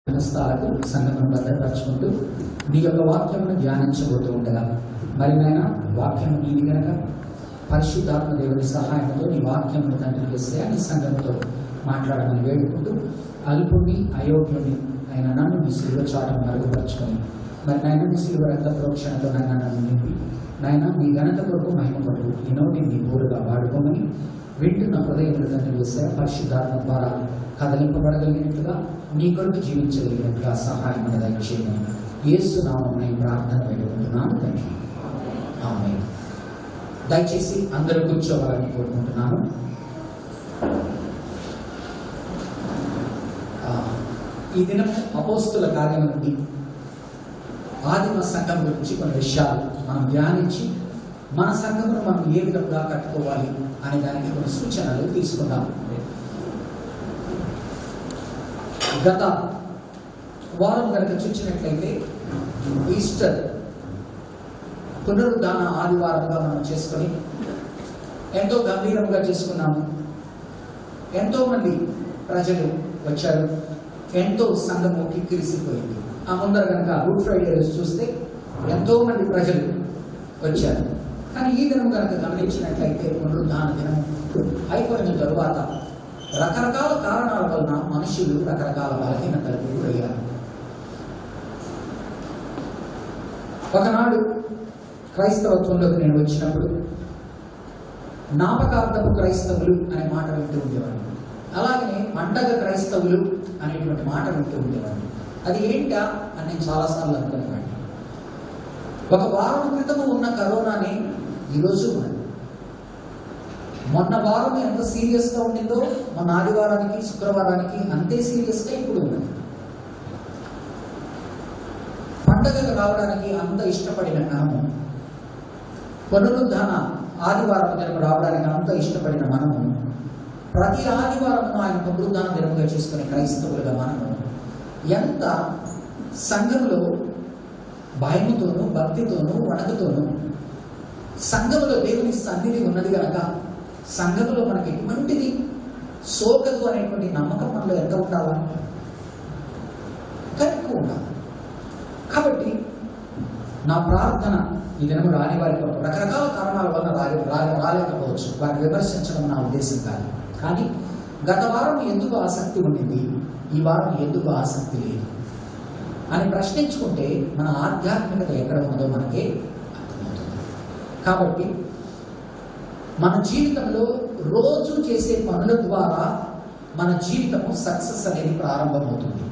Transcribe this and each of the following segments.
స్థాలకు సంఘం భద్రపరచుకుంటూ నీ యొక్క వాక్యమును ధ్యానించబోతూ ఉండగా మరి నాయన వాక్యము నీది గనక పరిశుద్ధాత్మ దేవుని సహాయంతో నీ వాక్యమును తండ్రి చేస్తే నీ సంఘంతో మాట్లాడమని వేడుకుంటూ అల్పుని అయోగ్యుని అయిన నన్ను నీ సిలువ చాటును మరుగుపరచుకొని మరి నాయన నీ సిలువ రక్త ప్రోక్షణతో నన్ను నింపి నాయన నీ ఘనత కొరకు మహిమపడు ఈ నోటి నీ ఊరుగా వాడుకోమని వింటున్న హృదయములు తండ్రి చేస్తే పరిశుద్ధాత్మ ద్వారా కదలింపబడగలిగినట్లుగా నీ కొరకు జీవించగలిగినట్లుగా సహాయం దయచేయమని యేసు నామమున ప్రార్థన వేడుకుంటున్నాను తండ్రి. ఆమేన్. దయచేసి అందరూ కూర్చోవాలని కోరుకుంటున్నాను. ఈ దినం అపోస్తుల కార్యం నుండి ఆదిమ సంఘం గురించి కొన్ని విషయాలు మనం ధ్యానించి మన సంఘమును మనం ఏ విధంగా కట్టుకోవాలి అనే దానికి కొన్ని సూచనలు తీసుకుందాం. గత వారం కనుక చూసినట్లయితే ఈస్టర్ పునరుద్ధాన ఆదివారంగా మనం చేసుకొని ఎంతో గంభీరంగా చేసుకున్నాము. ఎంతో మంది ప్రజలు వచ్చారు. ఎంతో సంఘము కిక్కిరిసిపోయింది. ఆ ముందర కనుక గుడ్ ఫ్రైడే రోజు చూస్తే ఎంతో మంది ప్రజలు వచ్చారు. కానీ ఈ దినం కనుక గమనించినట్లయితే పునరుద్ధాన దినం అయిపోయిన తరువాత రకరకాల కారణాల వలన మనుషులు రకరకాల బలహీనతలకు గురయ్యారు. ఒకనాడు క్రైస్తవత్వంలోకి నేను వచ్చినప్పుడు జ్ఞాపకార్థపు క్రైస్తవులు అనే మాట వింటూ ఉండేవాడిని. అలాగనే పండగ క్రైస్తవులు అనేటువంటి మాట వింటూ ఉండేవాడిని. అది ఏంటా అని నేను చాలాసార్లు అనుకునేవాడిని. ఒక వారం క్రితము ఉన్న కరోనాని ఈరోజు ఉన్నది. మొన్న వారం ఎంత సీరియస్గా ఉండిందో మొన్న ఆదివారానికి శుక్రవారానికి అంతే సీరియస్గా ఇప్పుడు ఉన్నది. పండగకు రావడానికి అంత ఇష్టపడిన మనము, పునరుద్ధాన ఆదివారం దినము రావడానికి అంత ఇష్టపడిన మనము, ప్రతి ఆదివారం ఆయన పునరుద్ధాన దినముగా చేసుకునే క్రైస్తవులుగా మనము ఎంత సంఘములో భయముతోనూ భక్తితోనూ వణకుతోనూ సంఘములో దేవుని సన్నిధి ఉన్నది కనుక సంఘములో మనకి ఎటువంటిది సోకదు అనేటువంటి నమ్మకం మనలో ఎంత ఉండాలా? ఎక్కువ ఉండాలి. కాబట్టి నా ప్రార్థన ఈ దినము రాని వారి కొరకు రకరకాల కారణాల వల్ల రాలేకపోవచ్చు. వారిని విమర్శించడం నా ఉద్దేశం కాదు. కానీ గత వారం ఎందుకు ఆసక్తి ఉండింది, ఈ వారం ఎందుకు ఆసక్తి లేదు అని ప్రశ్నించుకుంటే మన ఆధ్యాత్మికత ఎక్కడ ఉన్నదో మనకే అర్థమవుతుంది. కాబట్టి మన జీవితంలో రోజు చేసే పనుల ద్వారా మన జీవితము సక్సెస్ అనేది ప్రారంభమవుతుంది.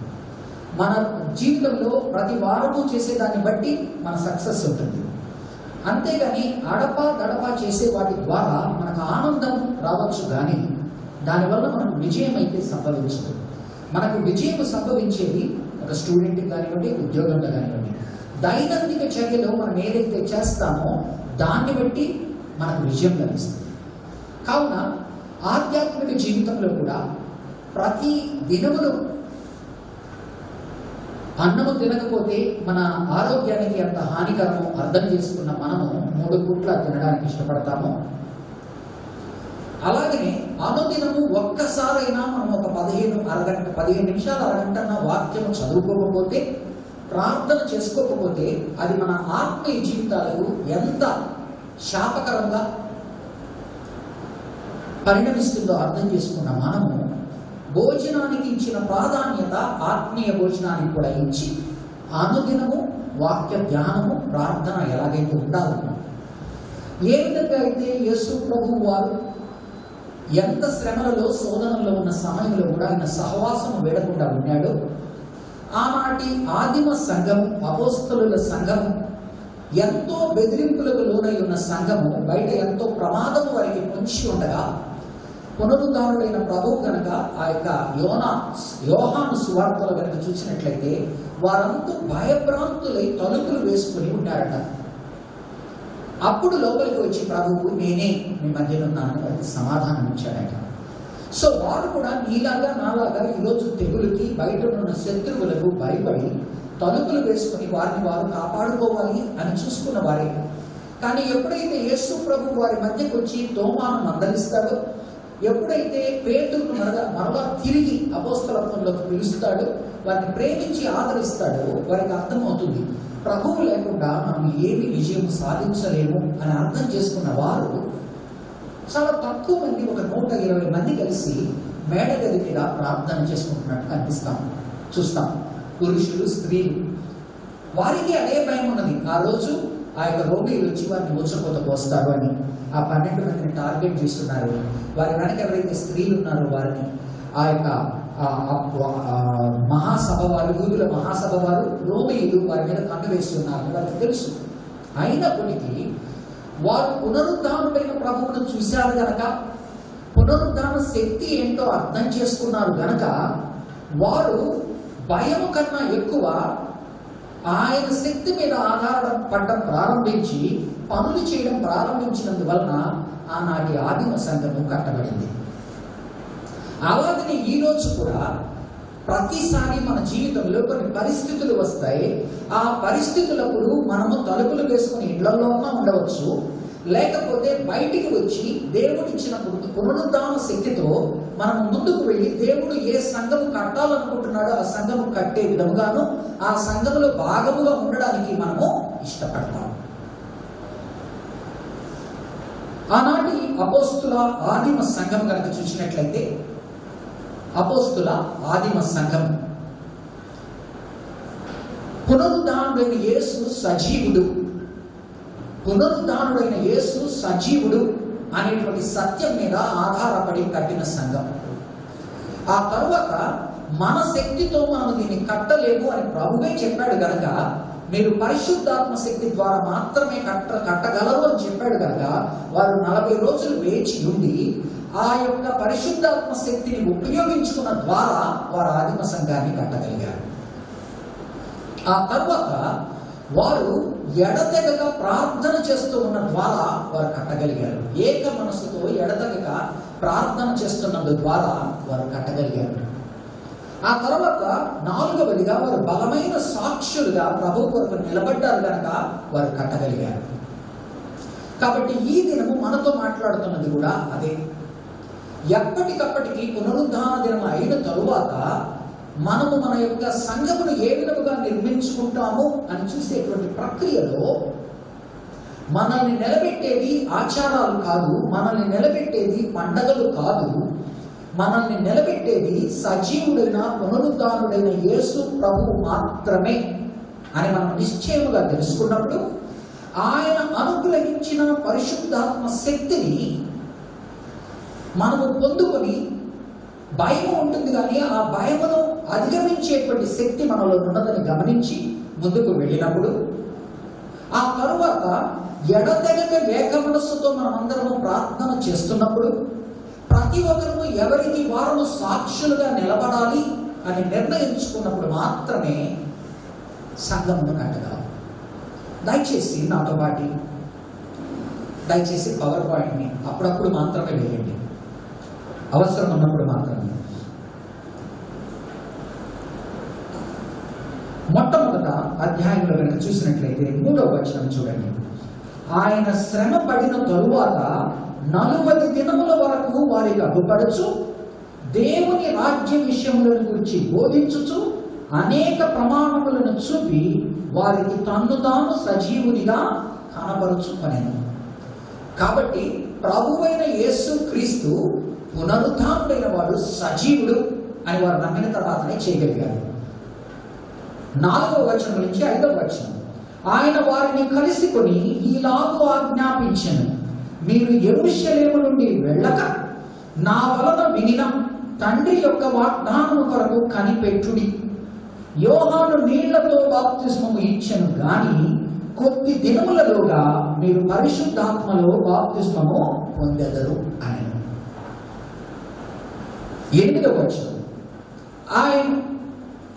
మన జీవితంలో ప్రతి వారము చేసేదాన్ని బట్టి మన సక్సెస్ ఉంటుంది. అంతేగాని అడపా దడపా చేసే వాటి ద్వారా మనకు ఆనందం రావచ్చు, కానీ దానివల్ల మనకు విజయం అయితే సంభవించదు. మనకు విజయం సంభవించేది ఒక స్టూడెంట్కి కానివ్వండి, ఉద్యోగంలో కానివ్వండి, దైనందిక చర్యలో మనం ఏదైతే చేస్తామో దాన్ని బట్టి మనకు విజయం లభిస్తుంది. కావున ఆధ్యాత్మిక జీవితంలో కూడా ప్రతి దినములు అన్నము తినకపోతే మన ఆరోగ్యానికి ఎంత హానికరమో అర్థం చేసుకున్న మనము 3 పూట్ల తినడానికి ఇష్టపడతాము. అలాగనే అనుదినము ఒక్కసారైనా మనం ఒక 15 నిమిషాలు అరగంట వాక్యము చదువుకోకపోతే, ప్రార్థన చేసుకోకపోతే అది మన ఆత్మీయ జీవితాలకు ఎంత శాపకరంగా పరిణమిస్తుందో అర్థం చేసుకున్న మనము భోజనానికి ఇచ్చిన ప్రాధాన్యత ఆత్మీయ భోజనానికి కూడా ఇచ్చి అనుదినము వాక్య ధ్యానము ప్రార్థన ఎలాగైతే ఉండాలో, ఏ విధంగా అయితే యేసు ప్రభువు వారు ఎంత శ్రమలలో శోధనలో ఉన్న సమయంలో కూడా ఆయన సహవాసము వేడకుండా ఉన్నాడో, ఆనాటి ఆదిమ సంఘము అపోస్తలుల సంఘము ఎంతో బెదిరింపులకు లోనై ఉన్న సంఘము బయట ఎంతో ప్రమాదము వారికి పొంచి ఉండగా, పునరుద్ధారుడైన ప్రభువు కనుక ఆ యొక్క యోహాను సువార్తలు కనుక చూసినట్లయితే వారంతా భయభ్రాంతులై తలుపులు వేసుకుని ఉన్నారట. అప్పుడు లోపలికి వచ్చి ప్రభువు నేనే మీ మధ్యలో ఉన్నాను వారికి సమాధానం ఇచ్చాడట. సో వారు కూడా నీలాగా నాలాగా ఈరోజు తెగులకి బయట ఉన్న శత్రువులకు భయపడి తలుపులు వేసుకుని వారిని వారు కాపాడుకోవాలి అని చూసుకున్న వారే. కానీ ఎప్పుడైతే యేసు ప్రభు వారి మధ్యకు వచ్చి తోమాను మందలిస్తాడో, ఎప్పుడైతే పేతురును మరలా తిరిగి అపోస్తలత్వంలోకి పిలుస్తాడో, వారిని ప్రేమించి ఆదరిస్తాడో, వారికి అర్థమవుతుంది ప్రభువు లేకుండా మనం ఏమి విజయం సాధించలేము అని అర్థం చేసుకున్న వారు చాలా తక్కువ మంది, ఒక 120 మంది కలిసి మేడగది మీద ప్రార్థన చేసుకుంటున్నట్టు చూస్తాం. పురుషులు, స్త్రీలు. వారికి అదే భయం ఉన్నది. ఆ రోజు ఆ యొక్క రోగులు వచ్చి వారిని ఊచకోత పోస్తారు అని ఆ 12 మందిని టార్గెట్ చేస్తున్నారు. వారి వెనక ఎవరైతే స్త్రీలు ఉన్నారో వారిని ఆ యొక్క మహాసభ వారు, యూదుల మహాసభ వారు, రోమీయులు వారి మీద కన్ను వేస్తున్నారని వారికి తెలుసు. అయినప్పటికీ వారు పునరుద్ధానుడైన ప్రభువును చూశారు గనక, పునరుద్ధాన శక్తి ఏంటో అర్థం చేసుకున్నారు గనక, వారు భయము కన్నా ఎక్కువ ఆయన శక్తి మీద ఆధారపడడం ప్రారంభించి పనులు చేయడం ప్రారంభించినందువలన ఆనాటి ఆదిమ సంఘము కట్టబడింది. అలాగని ఈ రోజు కూడా ప్రతిసారి మన జీవితంలో కొన్ని పరిస్థితులు వస్తాయి. ఆ పరిస్థితులప్పుడు మనము తలుపులు వేసుకుని ఇళ్లలో ఉండవచ్చు, లేకపోతే బయటికి వచ్చి దేవుడిచ్చిన పునరుద్ధాన శక్తితో మనం ముందుకు వెళ్ళి దేవుడు ఏ సంఘము కట్టాలనుకుంటున్నాడో ఆ సంఘము కట్టే విధముగాను ఆ సంఘములో భాగముగా ఉండడానికి మనము ఇష్టపడతాం. ఆనాటి అపోస్తుల ఆదిమ సంఘం కనుక చూసినట్లయితే, అపోస్తుల ఆదిమ సంఘం పునరుద్ధానుడైన యేసు సజీవుడు, పునరుద్ధానుడైన యేసు సజీవుడు అనేటువంటి సత్యం మీద ఆధారపడి కట్టిన సంఘం. ఆ తరువాత మన శక్తితో మనం దీన్ని కట్టలేము అని ప్రభువే చెప్పాడు కనుక, మీరు పరిశుద్ధాత్మ శక్తి ద్వారా మాత్రమే కట్టగలరు అని చెప్పాడు కనుక, వారు 40 రోజులు వేచి ఉండి ఆ యొక్క పరిశుద్ధాత్మ శక్తిని ఉపయోగించుకున్న ద్వారా వారు ఆదిమ సంఘాన్ని కట్టగలిగారు. ఆ తర్వాత వారు ఎడతెగక ప్రార్థన చేస్తూ ఉన్న ద్వారా వారు కట్టగలిగారు. ఏక మనసుతో ఎడతెగక ప్రార్థన చేస్తున్నందు ద్వారా వారు కట్టగలిగారు. ఆ తర్వాత 4వదిగా వారు బలమైన సాక్షులుగా ప్రభు కొరకు నిలబడ్డారు కనుక వారు కట్టగలిగారు. కాబట్టి ఈ దినము మనతో మాట్లాడుతున్నది కూడా అదే. ఎప్పటికప్పటికి పునరుద్ధాన దినం అయిన తరువాత మనము మన యొక్క సంఘమును ఏ విధముగా నిర్మించుకుంటాము అని చూసేటువంటి ప్రక్రియలో మనల్ని నిలబెట్టేది ఆచారాలు కాదు, మనల్ని నిలబెట్టేది పండగలు కాదు, మనల్ని నిలబెట్టేది సజీవుడైన పునరుద్ధానుడైన యేసు ప్రభువు మాత్రమే అని మనం నిశ్చయముగా తెలుసుకున్నప్పుడు, ఆయన అనుగ్రహించిన పరిశుద్ధాత్మ శక్తిని మనము పొందుకొని, భయం ఉంటుంది కానీ ఆ భయమును అధిగమించేటువంటి శక్తి మనలో ఉన్నదని గమనించి ముందుకు వెళ్ళినప్పుడు, ఆ తరువాత ఎడతెగక ఏక మనస్సుతో మనమందరము ప్రార్థన చేస్తున్నప్పుడు, ప్రతి ఒక్కరు ఎవరికి వారు సాక్షులుగా నిలబడాలి అని నిర్ణయించుకున్నప్పుడు మాత్రమే సంఘమును కట్టగలం. దయచేసి నాతో పాటు దయచేసి పవర్ పాయింట్ని అప్పుడప్పుడు మాత్రమే వేయండి, అవసరం ఉన్నప్పుడు మాత్రమే. మొట్టమొదట అధ్యాయంలో కనుక చూసినట్లయితే 3వ వచనం చూడండి. ఆయన శ్రమ పడిన తరువాత 40 దినముల వరకు వారికి అడ్డుపడుచు దేవుని రాజ్య విషయములను గురించి బోధించుచు అనేక ప్రమాణములను చూపి వారికి తన్ను తాను సజీవునిగా కనబరుచుకొనెను. కాబట్టి ప్రభువైన యేసు క్రీస్తు పునరుద్ధానుడైన వాడు సజీవుడు అని వారు నమ్మిన తర్వాతనే చేయగలిగారు. 4వ వచనం నుంచి 5వ వచనం. ఆయన వారిని కలిసికొని ఈలాగు ఆజ్ఞాపించెను, మీరు యెరూషలేము నుండి వెళ్ళక నా వలన వినిన తండ్రి యొక్క వాగ్దానము కొరకు కనిపెట్టుడి. యోహాను నీళ్లతో బాప్తిస్మము ఇచ్చెను గాని కొద్ది దినములలోగా మీరు పరిశుద్ధాత్మలో బాప్తిస్మము పొందెదరు అని. 8వ వచనం.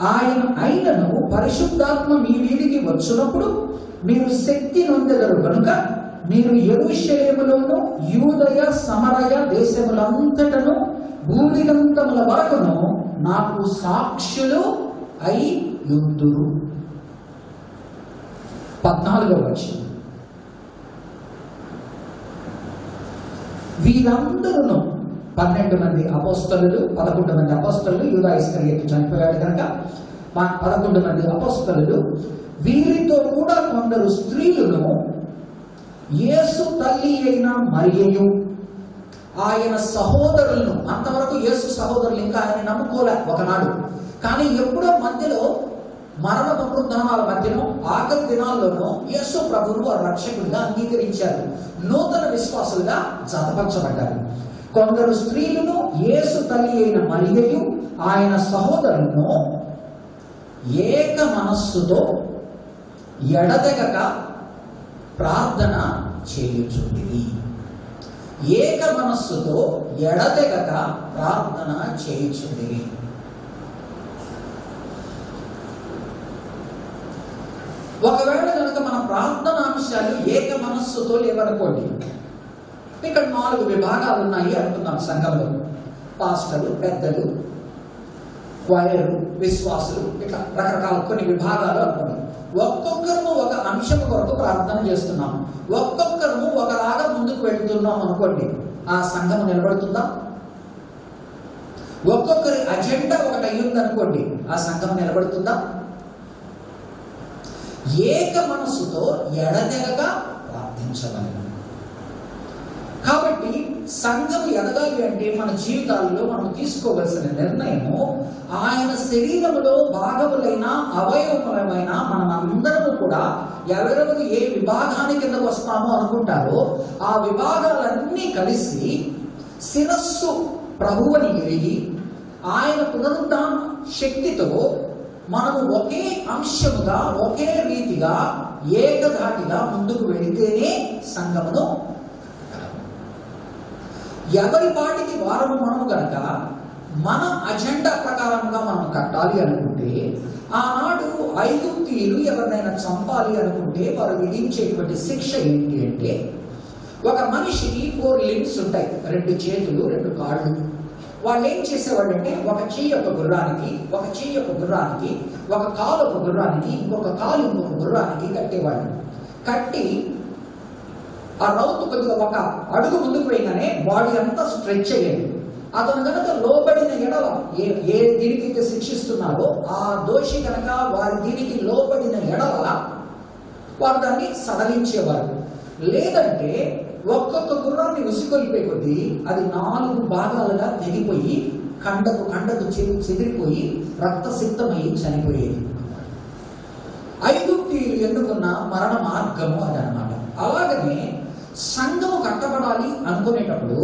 ఆయన అయినను పరిశుద్ధాత్మ మీ వీధికి వచ్చినప్పుడు మీరు శక్తి నొందెదరు కనుక మీరు యెరూషలేములోను యూదయ సమరయ దేశములంతటను భూదిగంతముల వరకును నాకు సాక్షులు అయి యుందురు. 14వ వచనం. వీరందరూ 12 మంది అపోస్తలులు, 11 మంది అపోస్తలులు, యూదా ఇస్కరియోతు చనిపోయాడు కనుక 11 మంది అపోస్తలులు, వీరితో కూడా కొందరు స్త్రీలను యేసు తల్లి అయిన మరియయు ఆయన సహోదరులను, అంతవరకు యేసు సహోదరులు ఇంకా ఆయన నమ్ముకోలే ఒకనాడు, కానీ ఎప్పుడో మధ్యలో మరణ పునరుద్ధానాల మధ్యలో ఆఖరి దినాల్లోనూ యేసు ప్రభువును వారు రక్షకుడిగా అంగీకరించారు, నూతన విశ్వాసులుగా జతపరచబడ్డారు. కొందరు స్త్రీలను యేసు తల్లి అయిన మరియయు ఆయన సహోదరులను ఏక మనస్సుతో ఎడతెగక ప్రార్థన చేయుచుండిరి. ఏక మనస్సుతో ఎడతెగక ప్రార్థన చేయుచుండిరి. ఒకవేళ కనుక మన ప్రార్థన అంశాలు ఏక మనస్సుతో లేవనుకోండి, ఇక్కడ 4 విభాగాలు ఉన్నాయి అనుకున్నాం సంఘంలో. పాస్టర్లు, పెద్దలు, క్వైర్, విశ్వాసులు, ఇట్లా రకరకాల కొన్ని విభాగాలు అనుకున్నాం. ఒక్కొక్కరు ఒక అంశం కొరకు ప్రార్థన చేస్తున్నాం, ఒక్కొక్కరు ఒకలాగా ముందుకు వెళ్తున్నాం అనుకోండి, ఆ సంఘం నిలబడుతుందా? ఒక్కొక్కరి అజెండా ఒకటి అయ్యింది అనుకోండి, ఆ సంఘం నిలబడుతుందా? ఏక మనస్సుతో ఎడతెగగా ప్రార్థించగలను. కాబట్టి సంఘం ఎదగాలి అంటే మన జీవితాల్లో మనం తీసుకోవలసిన నిర్ణయము, ఆయన శరీరములో భాగములైన అవయవములమైన మనమందరము కూడా ఎవరెవరు ఏ విభాగాన్ని కింద వస్తామో అనుకుంటారో ఆ విభాగాలన్నీ కలిసి శిరస్సు ప్రభువుని ఎరిగి ఆయన పునరుద్ధాన శక్తితో మనము ఒకే అంశముగా, ఒకే రీతిగా, ఏకధాటిగా ముందుకు వెళితేనే సంఘమును ఎవరి పాటికి వారము మనము గనక మన అజెండా ప్రకారంగా మనం కట్టాలి అనుకుంటే, ఆనాడు ఐగుప్తీయులు ఎవరినైనా చంపాలి అనుకుంటే వారు విధించేటువంటి శిక్ష ఏంటి అంటే, ఒక మనిషికి 4 లింబ్స్ ఉంటాయి, 2 చేతులు 2 కాళ్ళు. వాళ్ళు ఏం చేసేవాళ్ళంటే, ఒక చెయ్యి ఒక గుర్రానికి, ఒక చెయ్యి ఒక గుర్రానికి, ఒక కాలు ఒక గుర్రానికి, ఇంకొక కాలు ఇంకొక గుర్రానికి కట్టేవాళ్ళు. కట్టి ఆ రౌతు కొద్దిగా ఒక అడుగు ముందుకు పోయిగానే బాడీ అంతా స్ట్రెచ్ అయ్యేది. అతను కనుక లోబడిన ఎడల ఏ దీనికైతే శిక్షిస్తున్నారో ఆ దోషి కనుక వారి దీనికి లోబడిన ఎడల వారు దాన్ని సడలించేవారు. లేదంటే ఒక్కొక్క గుర్రాన్ని ఉసికొలిపే కొద్దీ అది 4 భాగాలుగా తెగిపోయి కండకు చెదిరిపోయి రక్తసిక్తమై చనిపోయేది. ఐగుప్తీయులు ఎన్నుకున్న మరణ మార్గము అదనమాట. అలాగనే సంఘము కట్టబడాలి అనుకునేటప్పుడు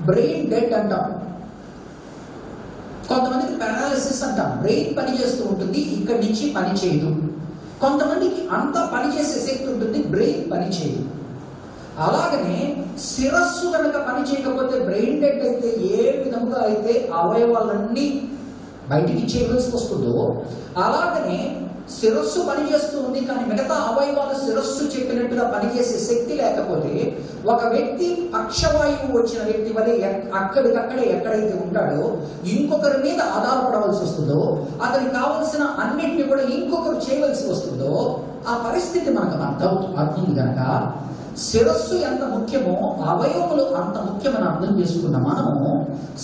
బ్రెయిన్ డెడ్ అంటాం, కొంతమందికి పారాలిసిస్ అంటాం, బ్రెయిన్ పని చేస్తూ ఉంటుంది, ఇక్కడి నుంచి పని చేయదు. కొంతమందికి అంతా పనిచేసే శక్తి ఉంటుంది, బ్రెయిన్ పని చేయదు. అలాగనే శిరస్సు కనుక పని చేయకపోతే, బ్రెయిన్ డెడ్ అయితే ఏ విధంగా అయితే అవయవాలన్నీ బయటికి చేయవలసి వస్తుందో, అలాగనే శిరస్సు పనిచేస్తూ ఉంది కానీ మిగతా అవయవాలు శిరస్సు చెప్పినట్టుగా పనిచేసే శక్తి లేకపోతే, ఒక వ్యక్తి పక్షవాయువు వచ్చిన వ్యక్తి వలె అక్కడికక్కడే ఎక్కడైతే ఉంటాడో ఇంకొకరి మీద ఆధారపడవలసి వస్తుందో, అతనికి కావలసిన అన్నింటినీ కూడా ఇంకొకరు చేయవలసి వస్తుందో, ఆ పరిస్థితి మనకు అర్థం కనుక శిరస్సు ఎంత ముఖ్యమో అవయవములు అంత ముఖ్యమని అర్థం చేసుకున్న మనము,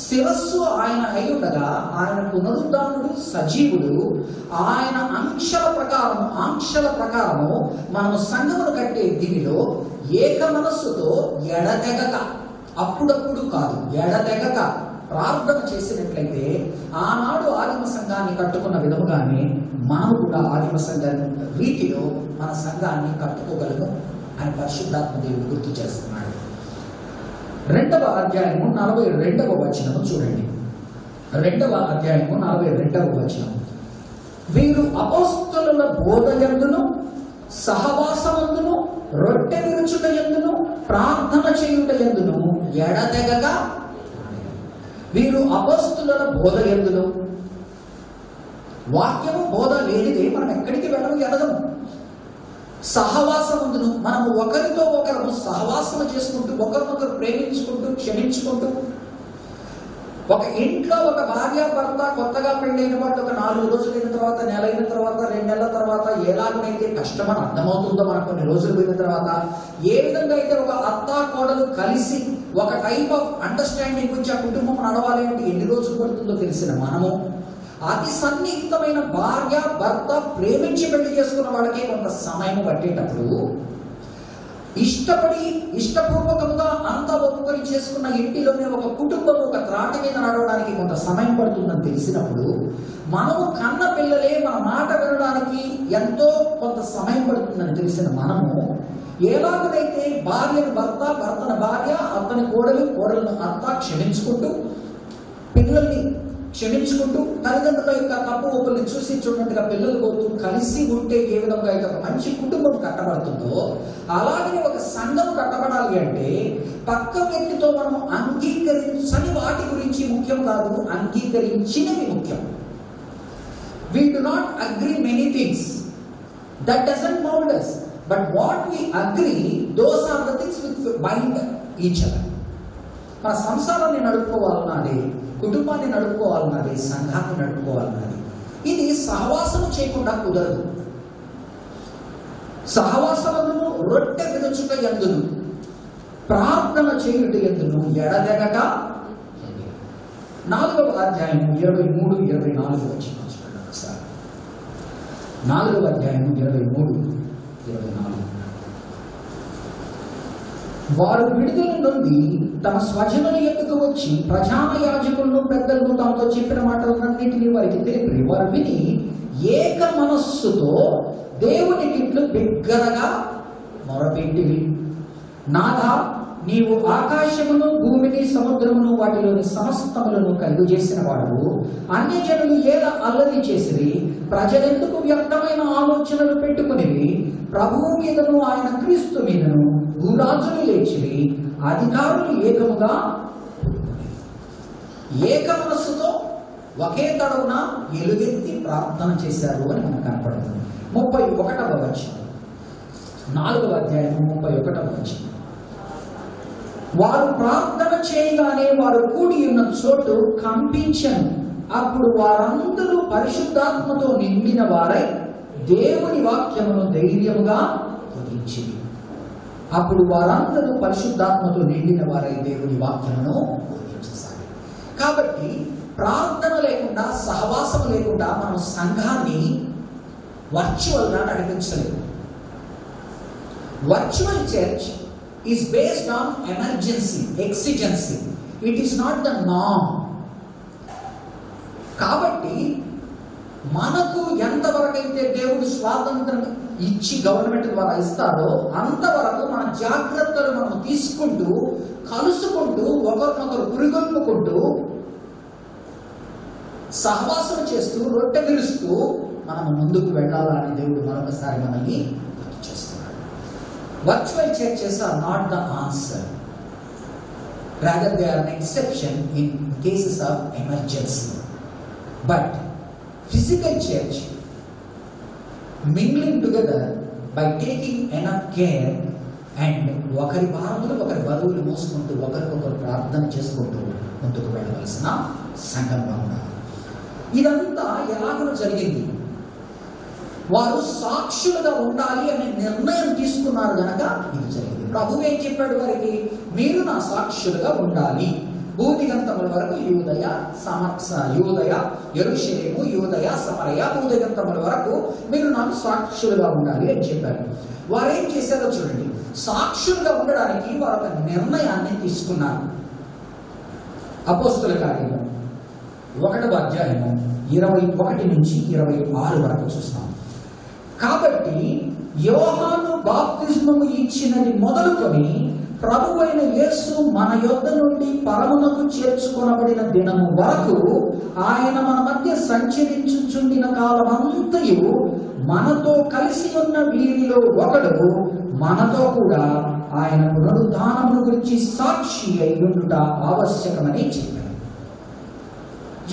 శిరస్సు ఆయన అయ్యుండగా ఆయన పునరుద్ధానుడు, సజీవుడు, ఆయన ఆంక్షల ప్రకారము మనము సంఘమును కట్టే దీనిలో ఏక మనస్సుతో ఎడతెగక, అప్పుడప్పుడు కాదు ఎడతెగక ప్రార్థన చేసినట్లయితే ఆనాడు ఆదిమ సంఘాన్ని కట్టుకున్న విధముగానే మనము కూడా ఆదిమ సంఘ రీతిలో మన సంఘాన్ని కట్టుకోగలము అని పరిశుద్ధాత్మ దేవుడు గుర్తు చేస్తున్నాడు. 2వ అధ్యాయము 42వ వచనము చూడండి. 2వ అధ్యాయము 42వ వచనం. వీరు అపోస్తలుల బోధయందును, సహవాసమందును, రొట్టె విరుచుట యందును, ప్రార్థన చేయుట యందును ఎడతెగక. వీరు అపోస్తలుల బోధయందును, వాక్యము బోధ లేనిదే మనం ఎక్కడికి వెళ్ళము, ఎదగము. సహవాసముందును, మనము ఒకరితో ఒకరు సహవాసము చేసుకుంటూ, ఒకరినొకరు ప్రేమించుకుంటూ, క్షమించుకుంటూ, ఒక ఇంట్లో ఒక భార్య భర్త కొత్తగా పెళ్ళైన వాళ్ళు ఒక 4 రోజులైన తర్వాత, నెల అయిన తర్వాత, 2 నెలల తర్వాత ఎలాగనైతే కష్టమని అర్థమవుతుందో మనకు కొన్ని రోజులు పోయిన తర్వాత, ఏ విధంగా అయితే ఒక అత్త కోడలు కలిసి ఒక టైప్ ఆఫ్ అండర్స్టాండింగ్ గురించి ఆ కుటుంబం నడవాలి అంటే ఎన్ని రోజులు పడుతుందో తెలిసిన మనము, అతి సన్నిహితమైన భార్య భర్త ప్రేమించి పెళ్లి చేసుకున్న వాళ్ళకి కొంత సమయం పట్టేటప్పుడు, ఇష్టపడి ఇష్టపూర్వకంగా అంతా ఒప్పుకొని చేసుకున్న ఇంటిలోనే ఒక కుటుంబం ఒక త్రాటి మీద నడవడానికి కొంత సమయం పడుతుందని తెలిసినప్పుడు, మనము కన్న పిల్లలే మన మాట వినడానికి ఎంతో కొంత సమయం పడుతుందని తెలిసిన మనము, ఎలాగైతే భార్యను భర్త, భర్తను భార్య, అతని కోడలు, కోడలను అత్త క్షమించుకుంటూ, పిల్లల్ని క్షమించుకుంటూ, తల్లిదండ్రుల యొక్క తప్పు ఒప్పుల్ని చూసి చూడనట్టుగా పిల్లలు పోతూ కలిసి ఉంటే ఏ విధంగా అయితే ఒక మంచి కుటుంబం కట్టబడుతుందో, అలాగే ఒక సంఘం కట్టబడాలి అంటే పక్క వ్యక్తితో మనం అంగీకరించని వాటి గురించి ముఖ్యం కాదు, అంగీకరించినవి ముఖ్యం. We do not agree many things. That doesn't mold us. But what we agree, those are the things which bind each other. మన సంసారాన్ని నడుపుకోవాలన్నది, కుటుంబాన్ని నడుపుకోవాలన్నది, సంఘాన్ని నడుపుకోవాలన్నది, ఇది సహవాసము చేయకుండా కుదరదు. సహవాసమును రొట్టె విరుచుట యందును ప్రార్థన చేయుట యందును ఎడదెగక. 4వ అధ్యాయము 23, 24 వచ్చిన 4వ అధ్యాయము 23, 24. వారు విడుదల నుండి తమ స్వజనుల యొద్దకు వచ్చి ప్రధాన యాజకులను పెద్దలను తమతో చెప్పిన మాటలన్నింటినీ వారికి తెలిపి, వారు విని ఏక మనస్సుతో దేవుని గిట్లు బిగ్గరగా మొరపెట్టివి. నాథా, నీవు ఆకాశమును భూమిని సముద్రమును వాటిలోని సమస్తములను కలుగు చేసిన వాడు, అన్యజనులు ఏలా అల్లరి చేసిరి, ప్రజలెందుకు వ్యక్తమైన ఆలోచనలు పెట్టుకునేవి, ప్రభువు మీదను ఆయన క్రీస్తు మీదను భూరాజులు లేచిరి, అధికారులు ఏకముగా ఏక మనస్సుతో ఒకే తడవున ఎలుగెత్తి ప్రార్థన చేశారు అని మనకు కనపడుతుంది. 31వ వచనం, 4వ అధ్యాయం 31వ వచనం. వారు ప్రార్థన చేయగానే వారు కూడి ఉన్న చోటు కంపించను. అప్పుడు వారందరూ పరిశుద్ధాత్మతో నిండిన వారై దేవుని వాక్యమును ధైర్యముగా బోధించిరి. అప్పుడు వారందరూ పరిశుద్ధాత్మతో నిండిన వారై దేవుని వాక్యమును బోధించసాగారు. కాబట్టి ప్రార్థన లేకుండా, సహవాసం లేకుండా మనం సంఘాన్ని వర్చువల్గా నడిపించలేము. Virtual church is based on emergency, exigency. It is not the norm. కాబట్టి మనకు ఎంతవరకైతే దేవుడు స్వాతంత్రం ఇచ్చి గవర్నమెంట్ ద్వారా ఇస్తారో అంతవరకు మన జాగ్రత్తలు మనం తీసుకుంటూ, కలుసుకుంటూ, ఒకరినొకరు పురిగొల్పుకుంటూ, సహవాసం చేస్తూ, రొట్టె విరుస్తూ మనం ముందుకు వెళ్ళాలని దేవుడు మరొకసారి మనల్ని గుర్తు చేస్తున్నాడు. Virtual churches are not the answer. Rather, they are an exception in cases of emergency. But physical church, mingling together by taking enough care and ఒకరి భారములు ఒకరి బరువులు మోసుకుంటూ ఒకరికొకరు ప్రార్థన చేసుకుంటూ ముందుకు వెళ్ళవలసిన సంఘంగా ఉన్నారు. ఇదంతా ఎలాగో జరిగింది. వారు సాక్షులుగా ఉండాలి అనే నిర్ణయం తీసుకున్నారు కనుక ఇది జరిగింది. ప్రభువు ఏం చెప్పాడు వారికి? మీరు నా సాక్షులుగా ఉండాలి, భూదిగంతముల వరకు యూదయ, యెరూషలేము, యూదయ, సమరయ, భూదిగంతముల వరకు మీరు నాకు సాక్షులుగా ఉండాలి అని చెప్పారు. వారు ఏం చేశారో చూడండి. సాక్షులుగా ఉండడానికి వారు ఒక నిర్ణయాన్ని తీసుకున్నారు. అపోస్తల కార్యము 1వ అధ్యాయము 21 నుంచి 26 వరకు చూస్తాం. కాబట్టి యోహాను బాప్తిస్మము ఇచ్చినది మొదలుకొని ప్రభువైన యేసు మన యొద్ద నుండి పరమునకు చేర్చుకొనబడిన దినము వరకు ఆయన మన మధ్య సంచరించుచుండిన కాలమంతయు మనతో కలిసి ఉన్న వీరిలో ఒకడు మనతో కూడా ఆయన పునరుద్ధానమును గురించి సాక్షి అయి ఉండుట ఆవశ్యకమని చెప్పారు.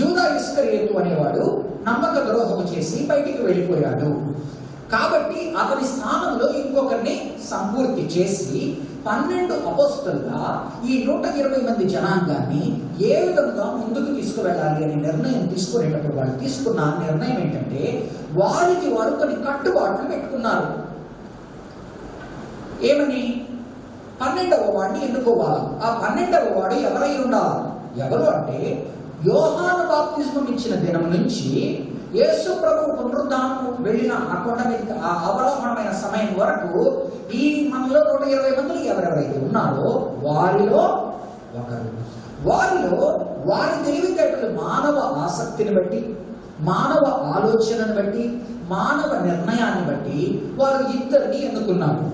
యూదా ఇస్కరియోతు అనేవాడు నమ్మక ద్రోహము చేసి బయటికి వెళ్ళిపోయాడు. కాబట్టి అతని స్థానంలో ఇంకొకరిని సంపూర్తి చేసి 12 అపోస్తలుగా ఈ 120 మంది జనాంగాన్ని ఏ విధంగా ముందుకు తీసుకువెళ్ళాలి అనే నిర్ణయం తీసుకునేటప్పుడు వాళ్ళు తీసుకున్న నిర్ణయం ఏంటంటే, వారికి వారు కొన్ని కట్టుబాట్లు పెట్టుకున్నారు. ఏమని? 12వ వాడిని ఎన్నుకోవాలి. ఆ 12వ వాడు ఎవరై ఉండాలి? ఎవరు అంటే యోహాను బాప్తిస్మం ఇచ్చిన దినం నుంచి యేసు ప్రభు పునరుద్ధానము వెళ్ళిన ఆ కొండ మీదకి ఆ అవరోహణమైన సమయం వరకు ఈ మనలో 120 మందిలో ఎవరెవరైతే ఉన్నారో వారిలో ఒకరు. వారిలో వారి తెలివితేటలు మానవ ఆసక్తిని బట్టి, మానవ ఆలోచనను బట్టి, మానవ నిర్ణయాన్ని బట్టి వారు ఇద్దరిని ఎన్నుకున్నారు.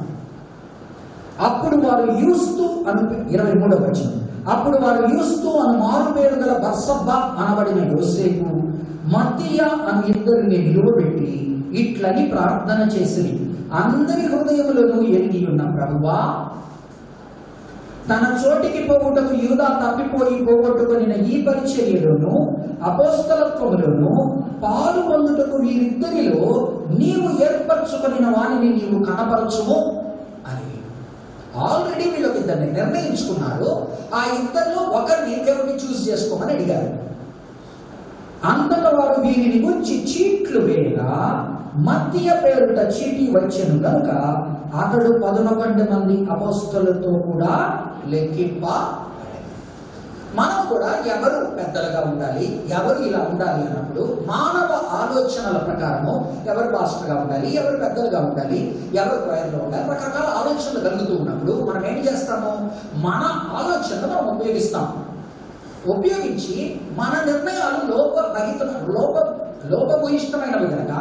అప్పుడు వారు యూస్తు అను 23వ వచనం, అప్పుడు వారు యూస్తు అను మారు పేరు గల బర్సబ్బా అనబడిన యోసేపు, మత్తీయ అను ఇద్దరిని నిలువబెట్టి ఇట్లని ప్రార్థన చేసిరి. అందరి హృదయములను ఎరిగి ఉన్న ప్రభువా, తన చోటికి పోవుటకు యూదా తప్పిపోయి పోగొట్టుకుని ఈ పరిచర్యలోను అపోస్తలత్వములోను పాలు పొందుటకు వీరిద్దరిలో నీవు ఏర్పరచుకుని వానిని నీవు కనపరచుము అని. ఆల్రెడీ వీళ్ళకి ఇద్దరిని నిర్ణయించుకున్నారు. ఆ ఇద్దరిలో ఒకరిని దేవుడిని చూస్ చేసుకోమని అడిగారు. అంతటా వారు వీరిని గురించి చీట్లు వేయగా మత్తీయ పేరుట చీటీ వచ్చెను గనుక అతడు 11 మంది అపోస్తలులతో కూడా లెక్కింపబడెను. మనం కూడా ఎవరు పెద్దలుగా ఉండాలి, ఎవరు ఇలా ఉండాలి అన్నప్పుడు మానవ ఆలోచనల ప్రకారము ఎవరు పాస్టర్గా ఉండాలి, ఎవరు పెద్దలుగా ఉండాలి, ఎవరు ప్రయత్నంలో ఉండాలి, రకరకాల ఆలోచనలు కలుగుతూ ఉన్నప్పుడు మనం ఏం చేస్తాము? మన ఆలోచనలు మనం ఉపయోగించి మన నిర్ణయాలు లోపభూయిష్టమైనవి కనుక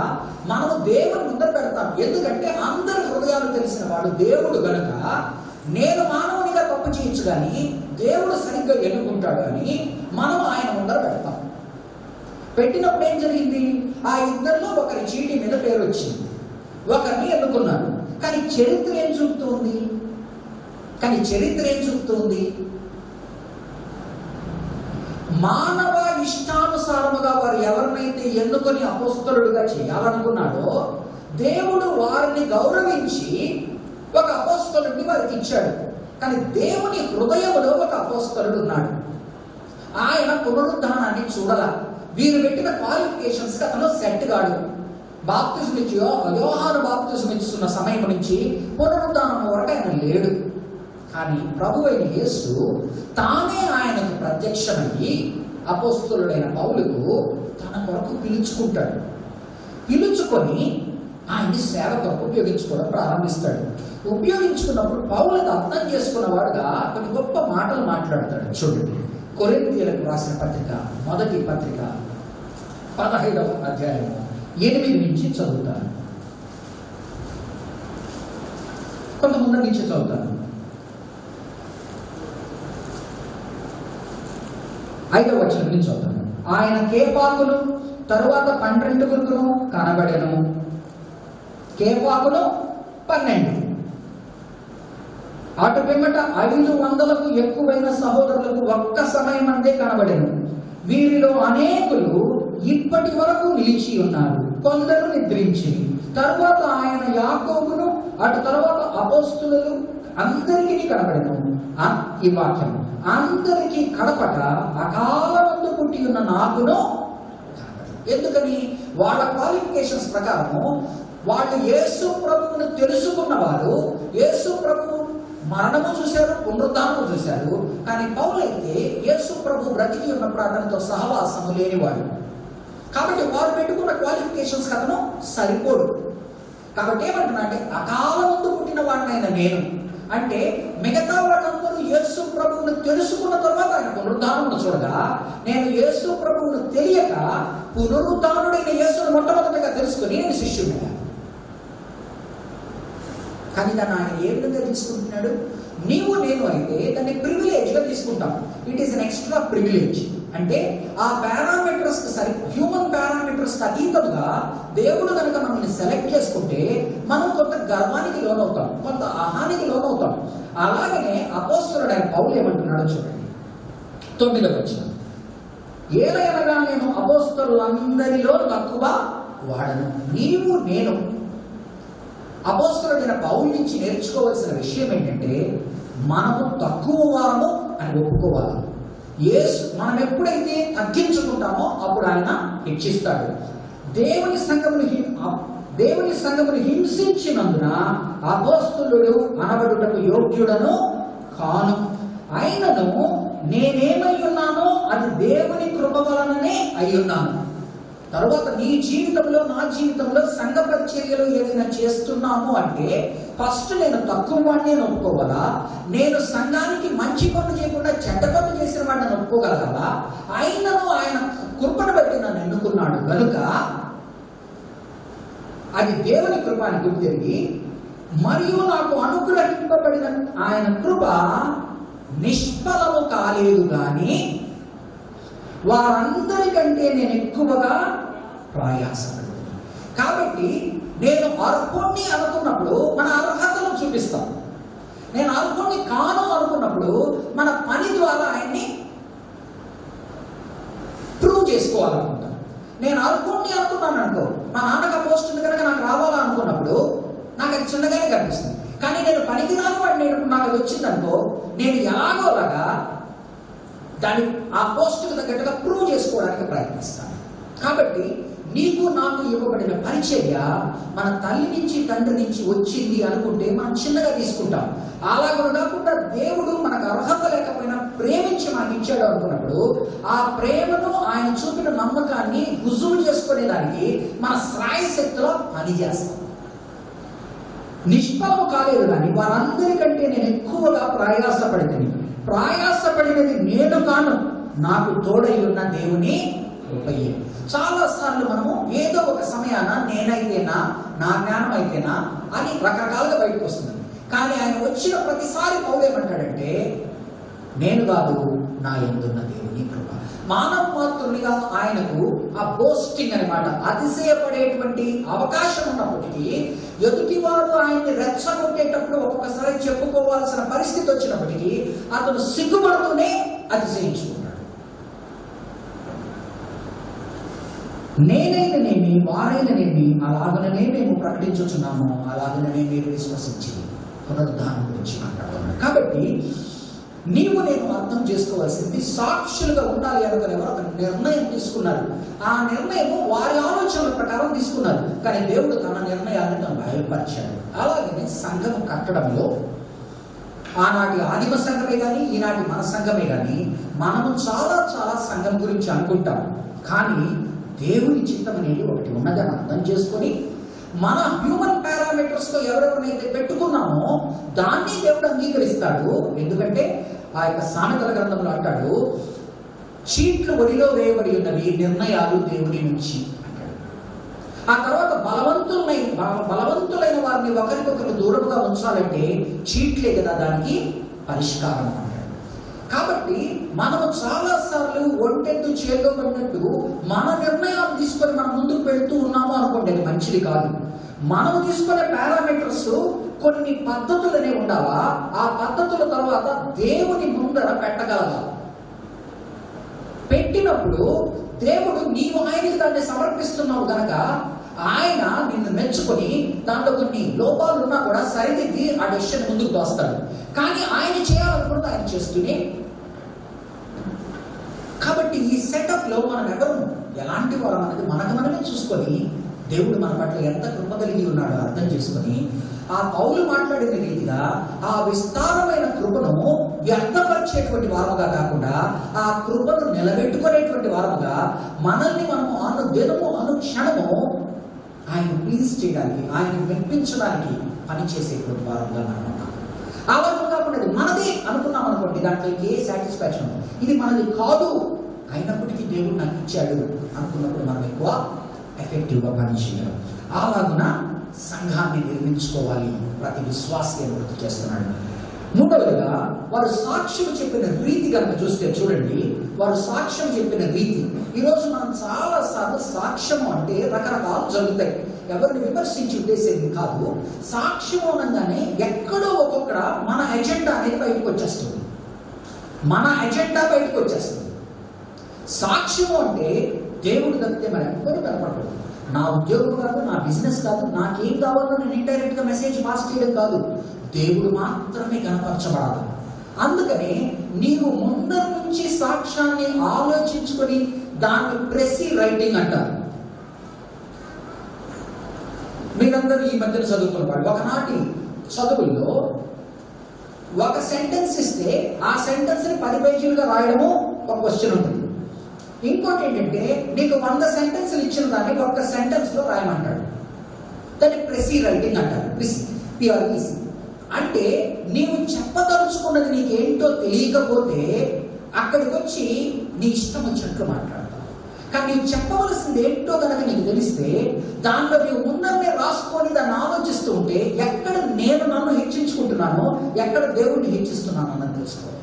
మనము దేవుని ముందర పెడతాం. ఎందుకంటే అందరి హృదయాలు తెలిసిన వాడు దేవుడు గనుక నేను మానవునిగా తప్పు చేయొచ్చు కానీ దేవుడు సరిగ్గా ఎన్నుకుంటాడు అని మనం ఆయన ముందర పెడతాం. పెట్టినప్పుడు ఏం జరిగింది? ఆ ఇద్దరిలో ఒకరి చీటీ మీద పేరు వచ్చింది, ఒకరిని ఎన్నుకున్నారు. కానీ చరిత్ర ఏం చూపుతుంది? మానవ ఇష్టానుసారముగా వారు ఎవరినైతే ఎన్నుకొని అపోస్తలుడుగా చేయాలనుకున్నాడో దేవుడు వారిని గౌరవించి ఒక అపోస్తలుడిని వారికి ఇచ్చాడు. కానీ దేవుని హృదయంలో ఒక అపోస్తలుడు ఉన్నాడు. ఆయన పునరుద్ధానాన్ని చూడాల. వీరు పెట్టిన క్వాలిఫికేషన్స్ అతను సెట్ కాడు. బాప్తిజం ఇచ్చి యోహాను బాప్తిజం ఇస్తున్న సమయం నుంచి పునరుద్ధానం వరకు ఆయన లేడు. కానీ ప్రభువైన యేసు తానే ఆయనకు ప్రత్యక్షమయ్యి అపోస్తలుడైన పౌలుకు తన కొరకు పిలుచుకొని ఆయన్ని సేవ కొరకు ఉపయోగించుకోవడం ప్రారంభిస్తాడు. ఉపయోగించుకున్నప్పుడు పౌలుని అర్థం చేసుకున్నవాడుగా కొన్ని గొప్ప మాటలు మాట్లాడతాడు. చూడండి, కొరింథీయులకు రాసిన పత్రిక, మొదటి పత్రిక 15వ అధ్యాయము 8 నుంచి చదువుతాను. కొంత ముందు నుంచి చదువుతాను. 5వ వచనం నుంచి చదువుతాను. ఆయన కేపాకులు తరువాత 12 కనబడెను. కేపాకులు 12, అటు పిమ్మట 500కు ఎక్కువైన సహోదరులకు ఒక్క సమయం అందే కనబడెను. వీరిలో అనేకులు ఇప్పటి వరకు నిలిచి ఉన్నారు, కొందరు నిద్రించి. తరువాత ఆయన యాకోబును అటు తర్వాత అపోస్తలులు అందరికీ కనబడెను. ఈ వాక్యం అందరికీ కడపట అకాలమందు పుట్టి ఉన్న నాకును. ఎందుకని? వాళ్ళ క్వాలిఫికేషన్స్ ప్రకారము వాళ్ళు యేసు ప్రభువును తెలుసుకున్న వారు, యేసు ప్రభు మరణము చూశారు, పునరుద్ధానము చూశారు. కానీ పౌలైతే యేసు ప్రభు బ్రతికి ఉన్నప్పుడు అతనితో సహవాసము లేనివాడు. కాబట్టి వారు పెట్టుకున్న క్వాలిఫికేషన్స్ అతను సరిపోడు. కాబట్టి ఏమంటున్నా అంటే అకాలమందు పుట్టిన వాడినైనా నేను అంటే మిగతా వాళ్ళందరూ యేసు ప్రభువును తెలుసుకున్న తర్వాత ఆయన పునరుద్ధానమును చూడగా, నేను యేసు ప్రభువును తెలియక పునరుద్ధానుడైన యేసును మొట్టమొదటిగా తెలుసుకుని నేను శిష్యుడిగా. కానీ దాన్ని ఆయన ఏ విధంగా తీసుకుంటున్నాడు? నీవు నేను అయితే దాన్ని ప్రివిలేజ్గా తీసుకుంటాం. It is an extra privilege. అంటే ఆ పారామీటర్స్ హ్యూమన్ పారామీటర్స్ అతీతంగా దేవుడు కనుక మనల్ని సెలెక్ట్ చేసుకుంటే మనం కొంత గర్వానికి లోనవుతాం, కొంత అహానికి లోనవుతాం. అలాగనే అపోస్తలుడైన పౌలు ఏమంటున్నాడో చూడండి, 9వ వచనం. ఏలయనగా నేను అపోస్తలులందరిలో తక్కువ వాడను. నీవు నేను అపోస్తలుడైన పౌలు నుంచి నేర్చుకోవాల్సిన విషయం ఏంటంటే మనము తక్కువ వారము అని ఒప్పుకోవాలి. మనం ఎప్పుడైతే తగ్గించుకుంటామో అప్పుడు ఆయన హెచ్చిస్తాడు. దేవుని సంఘమును హింసించినందున అపోస్తలుడు అనబడుటకు యోగ్యుడను కాను. అయినను నేనేమై ఉన్నానో అది దేవుని కృప వలననే అయ్యున్నాను. తర్వాత నీ జీవితంలో నా జీవితంలో సంఘ పరిచర్యలు ఏదైనా చేస్తున్నాము అంటే ఫస్ట్ నేను తక్కువ వాడిని ఒప్పుకోవాలా? నేను సంఘానికి మంచి పనులు చేయకుండా చెడ్డ పనులు చేసిన వాడిని ఒప్పుకోగలగాలా? అయినను ఆయన కృపను బట్టి నన్ను ఎన్నుకున్నాడు కనుక అది దేవుని కృప అని గుర్తిరిగి, మరియు నాకు అనుగ్రహింపబడిన ఆయన కృప నిష్ఫలము కాలేదు కానీ వారందరికంటే నేను ఎక్కువగా ప్రయాసపడుతున్నాను. కాబట్టి నేను అర్హుణ్ణి అనుకున్నప్పుడు మన అర్హతను చూపిస్తాం. నేను అర్హుణ్ణి కాను అనుకున్నప్పుడు మన పని ద్వారా ఆయన్ని ప్రూవ్ చేసుకోవాలనుకుంటాను. నేను అర్హుణ్ణి అనుకున్నాను అనుకో, మా నాన్నకు పోస్ట్ ఉంది కనుక నాకు రావాలా అనుకున్నప్పుడు నాకు అది చిన్నగానే కనిపిస్తుంది. కానీ నేను పనికిరాని వాడిని నాకు అది వచ్చిందనుకో, నేను ఎలాగోలాగా దాన్ని ఆ పోస్టుకు తగ్గట్టుగా ప్రూవ్ చేసుకోవడానికి ప్రయత్నిస్తాను. కాబట్టి నీకు నాకు ఇవ్వబడిన పరిచర్య మన తల్లి నుంచి తండ్రి నుంచి వచ్చింది అనుకుంటే మనం చిన్నగా తీసుకుంటాం. అలాగే కాకుండా దేవుడు మనకు అర్హత లేకపోయినా ప్రేమించి మనకి ఇచ్చాడు అనుకున్నప్పుడు ఆ ప్రేమను ఆయన చూపిన నమ్మకాన్ని రుజువు చేసుకునేదానికి మన శ్రాయశక్తిలో పనిచేస్తాం. నిష్ఫలము కాలేదు కానీ వారందరికంటే నేను ఎక్కువగా ప్రయాసపడినది నేను కాను, నాకు తోడై ఉన్న దేవుని కృపయే. చాలా సార్లు మనము ఏదో ఒక సమయాన నేనైతేనా, నా జ్ఞానం అయితేనా అని రకరకాలుగా బయటకు వస్తుంది. కానీ ఆయన వచ్చిన ప్రతిసారి పౌలు ఏమంటాడంటే నేను కాదు, నా యందున్న దేవుని కృప. మానవ మాత్రునిగా ఆయనకు ఆ బోస్టింగ్ అనమాట, అతిశయపడేటువంటి అవకాశం ఉన్నప్పటికీ ఎదుటివాడు ఆయన్ని రెచ్చగొట్టేటప్పుడు ఒక్కొక్కసారి చెప్పుకోవాల్సిన పరిస్థితి వచ్చినప్పటికీ అతను సిగ్గుపడుతూనే అతిశయించుకున్నాడు. నేనైననేమి వారైననేమి అలాగనే మేము ప్రకటించుచున్నాము, అలాగనే మీరు విశ్వసించి పునరుద్ధానం గురించి మాట్లాడుతున్నాడు. కాబట్టి నీవు నేను అర్థం చేసుకోవాల్సింది సాక్షులుగా ఉండాలి అనుకుని ఎవరు ఒక నిర్ణయం తీసుకున్నారు. ఆ నిర్ణయం వారి ఆలోచనల ప్రకారం తీసుకున్నారు. కానీ దేవుడు తన నిర్ణయాలను తను బయలుపరిచాడు. అలాగనే సంఘం కట్టడంలో ఆనాటి ఆదిమ సంఘమే కానీ ఈనాటి మన సంఘమే కానీ మనము చాలా చాలా సంఘం గురించి అనుకుంటాం. కానీ దేవుని చిత్తం అనేది ఒకటి ఉన్నదని అర్థం చేసుకొని మన హ్యూమన్ పారామీటర్స్ తో ఎవరెవరినైతే పెట్టుకున్నామో దాన్ని దేవుడు అంగీకరిస్తాడు. ఎందుకంటే ఆ యొక్క సామెతల గ్రంథంలో అంటాడు, చీట్లు ఒడిలో వేయబడి ఉన్నవి నిర్ణయాలు దేవుని నుంచి అంటాడు. ఆ తర్వాత బలవంతులైన వారిని ఒకరికొకరు దూరంగా ఉంచాలంటే చీట్లే కదా దానికి పరిష్కారం అంటాడు. కాబట్టి మనము చాలా సార్లు ఒంటెత్తు చేరుకోబడినట్టు మన నిర్ణయాలు తీసుకొని మనం ముందుకు వెళ్తూ ఉన్నాము అనుకోండి, అది మంచిది కాదు. మనము తీసుకునే పారామీటర్స్ కొన్ని పద్ధతులనే ఉండాలా. ఆ పద్ధతుల తర్వాత దేవుని ముందర పెట్టగలగాలి. పెట్టినప్పుడు దేవుడు నీవు ఆయనకి దాన్ని సమర్పిస్తున్నావు కనుక ఆయన నిన్ను మెచ్చుకొని దాంట్లో కొన్ని లోపాలు ఉన్నా కూడా సరిదిద్ది ఆ డెసిషన్ ముందుకు తోస్తాడు. కానీ ఆయన చేయాలనుకుంటే ఆయన చేస్తూనే. కాబట్టి ఈ సెటప్ లో మనం ఎవరు ఎలాంటి వారు అనేది మనమే చూసుకొని దేవుడు మన పట్ల ఎంత కృప కలిగి ఉన్నాడో అర్థం చేసుకొని ఆ పౌలు మాట్లాడిన రీతిగా ఆ విస్తారమైన కృపను వ్యక్తపరిచేటువంటి వారముగా కాకుండా ఆ కృపను నిలబెట్టుకునేటువంటి వారముగా మనల్ని మనము అనుదినము అనుక్షణము ఆయన ప్లీజ్ చేయడానికి, ఆయన మెప్పించడానికి పనిచేసేటువంటి వారముగా మనం ఉన్నాం. అలా కాకుండా ఇది మనదే అనుకున్నాం అనుకోండి, దాంట్లో ఏ సాటిస్ఫాక్షన్, ఇది మనది కాదు అయినప్పటికీ దేవుడు నాకు ఇచ్చాడు అనుకున్నప్పుడు మనం ఎక్కువ ఎఫెక్టివ్గా పనిచేయడం. అలాగున సంఘాన్ని నిర్మించుకోవాలి ప్రతి విశ్వాసే వృత్తి చేస్తున్నాడు. మూడవదిగా వారు సాక్ష్యం చెప్పిన రీతి కనుక చూస్తే చూడండి, వారు సాక్ష్యం చెప్పిన రీతి. ఈరోజు మనం చాలా సార్లు సాక్ష్యం అంటే రకరకాలు జరుగుతాయి. ఎవరిని విమర్శించి ఉద్దేశం కాదు. సాక్ష్యం అనగానే ఎక్కడో ఒక్కొక్కడ మన ఎజెండా అనేది బయటకు వచ్చేస్తుంది. సాక్ష్యం అంటే దేవుడు తప్పితే మరి ఎవ్వరు కనపడదు. నా ఉద్యోగం కాదు, నా బిజినెస్ కాదు, నాకేం కావాలో నేను ఇండైరెక్ట్ గా మెసేజ్ పాస్ చేయడం కాదు, దేవుడు మాత్రమే కనపరచబడాలి. అందుకనే నీవు ముందర నుంచి సాక్ష్యాన్ని ఆలోచించుకొని దాన్ని ప్రెసి రైటింగ్ అంటారు. మీరందరూ ఈ మధ్యన చదువుతున్న వాళ్ళు ఒకనాటి చదువుల్లో ఒక సెంటెన్స్ ఇస్తే ఆ సెంటెన్స్ని 10 పేజీలుగా రాయడము ఒక క్వశ్చన్ ఉంటుంది. ఇంకోటి ఏంటంటే నీకు 100 సెంటెన్స్లు ఇచ్చిన దాన్ని ఒక సెంటెన్స్లో రాయమంటాడు. దాన్ని ప్రెసీ రైటింగ్ అంటారు. పిఆర్ఈసి అంటే నీవు చెప్పదలుచుకున్నది నీకేంటో తెలియకపోతే అక్కడికి వచ్చి నీ ఇష్టం వచ్చినట్లు మాట్లాడతావు. కానీ నీవు చెప్పవలసింది ఏంటో కనుక నీకు తెలిస్తే దాంట్లో నీవు ఉన్నదే రాసుకొని దాన్ని ఆలోచిస్తూ ఉంటే ఎక్కడ నేను నన్ను హెచ్చించుకుంటున్నానో, ఎక్కడ దేవుడిని హెచ్చిస్తున్నాను అన్నది తెలుసుకోవాలి.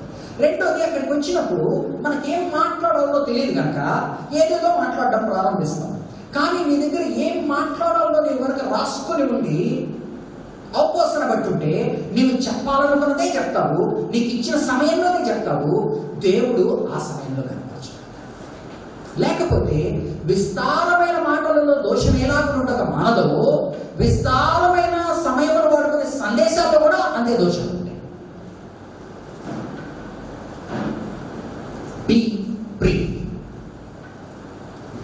రెండోది, అక్కడికి వచ్చినప్పుడు మనకేం మాట్లాడాలో తెలియదు కనుక ఏదేదో మాట్లాడడం ప్రారంభిస్తాం. కానీ నీ దగ్గర ఏం మాట్లాడాలో నీవు కనుక రాసుకొని ఉండి అవపోసన పట్టుంటే నీవు చెప్పాలనుకున్నదే చెప్తావు, నీకు ఇచ్చిన సమయంలోనే చెప్తావు, దేవుడు ఆ సమయంలో కనపరచు. లేకపోతే విస్తారమైన మాటలలో దోషం ఎలాగుండక మానదో, విస్తారమైన సమయంలో వాడుకునే సందేశాల్లో కూడా అంతే దోషాలు ఉంటాయి. Be brief.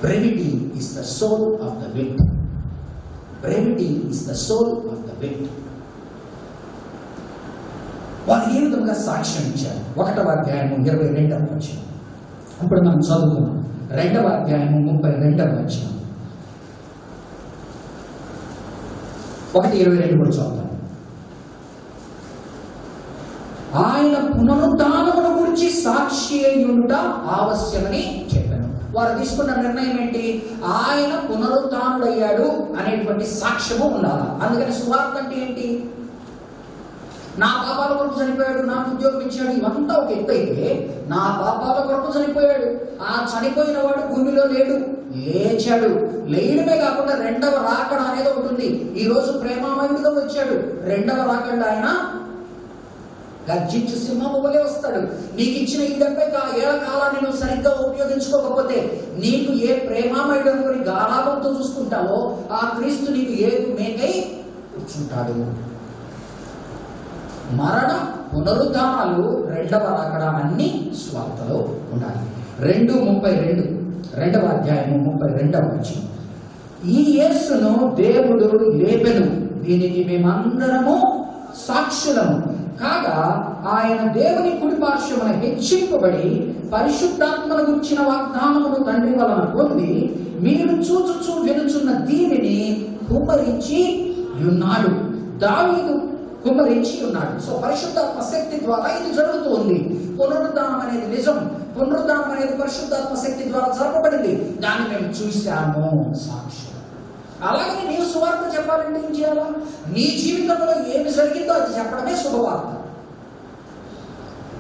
Brevity is the soul of the wit. Brevity is the soul of the wit. వారు ఏ విధంగా సాక్ష్యం ఇచ్చారు? 1వ అధ్యాయము 22వ వచనం. ఇప్పుడు మనం చదువుకున్నాం. 2వ అధ్యాయము 32వ వచనం. 1:22 కూడా చదువుతాం. ఆయన పునరుద్ధానమును గురించి సాక్షి అయి ఉండుట ఆవశ్యమని చెప్పాను. వారు తీసుకున్న నిర్ణయం ఏంటి? ఆయన పునరుద్ధానుడయ్యాడు అనేటువంటి సాక్ష్యము ఉండాలి. అందుకని సువార్త అంటే ఏంటి? నా పాపాల కొరకు చనిపోయాడు, నాకు ఉద్యోగం ఇచ్చాడు, ఇవంతా ఒక ఎత్తు అయితే, నా పాపాల కొరకు చనిపోయాడు, ఆ చనిపోయిన వాడు భూమిలో లేడు, లేచాడు. లేయడమే కాకుండా 2వ రాకడ అనేది ఒకటి ఉంది. ఈ రోజు ప్రేమామయుడిగా వచ్చాడు. 2వ రాకడ ఆయన గర్జించు సింహము వలె వస్తాడు. నీకు ఇచ్చిన ఈ 70 ఏళ్ల కాలాన్ని నువ్వు సరిగ్గా ఉపయోగించుకోకపోతే, నీకు ఏ ప్రేమామయుడు అనుకుని గారాబంతో చూసుకుంటావో ఆ క్రీస్తు నీకు ఏది మేకై కూర్చుంటాడు. మరణ పునరుద్ధానాలు 2వ రాకడ అన్ని స్వార్థలో ఉండాలి. 2:32 2వ అధ్యాయము 32వ వచనం. ఈ యేసును దేవుడు లేపెను, దీనికి మేమందరము సాక్షులము కాగా ఆయన దేవుని కుడి పార్శ్వమున హెచ్చింపబడి పరిశుద్ధాత్మను గుర్చిన వాగ్దానమును తండ్రి వలన పొంది మీరు చూచుచూ వినుచున్న దీనిని కుమ్మరించి ఉన్నాడు. దావీదు కుమ్మరించి ఉన్నాడు. సో పరిశుద్ధాత్మ శక్తి ద్వారా ఇది జరుగుతుంది. పునరుద్ధానం అనేది నిజం. పునరుద్ధానం అనేది పరిశుద్ధాత్మ శక్తి ద్వారా జరపబడింది. దాన్ని మేము చూశాము, సాక్షి. అలాగే నీవు సువార్త చెప్పాలంటే ఏం చేయాలా? నీ జీవితంలో ఏమి జరిగిందో అది చెప్పడమే శుభవార్త.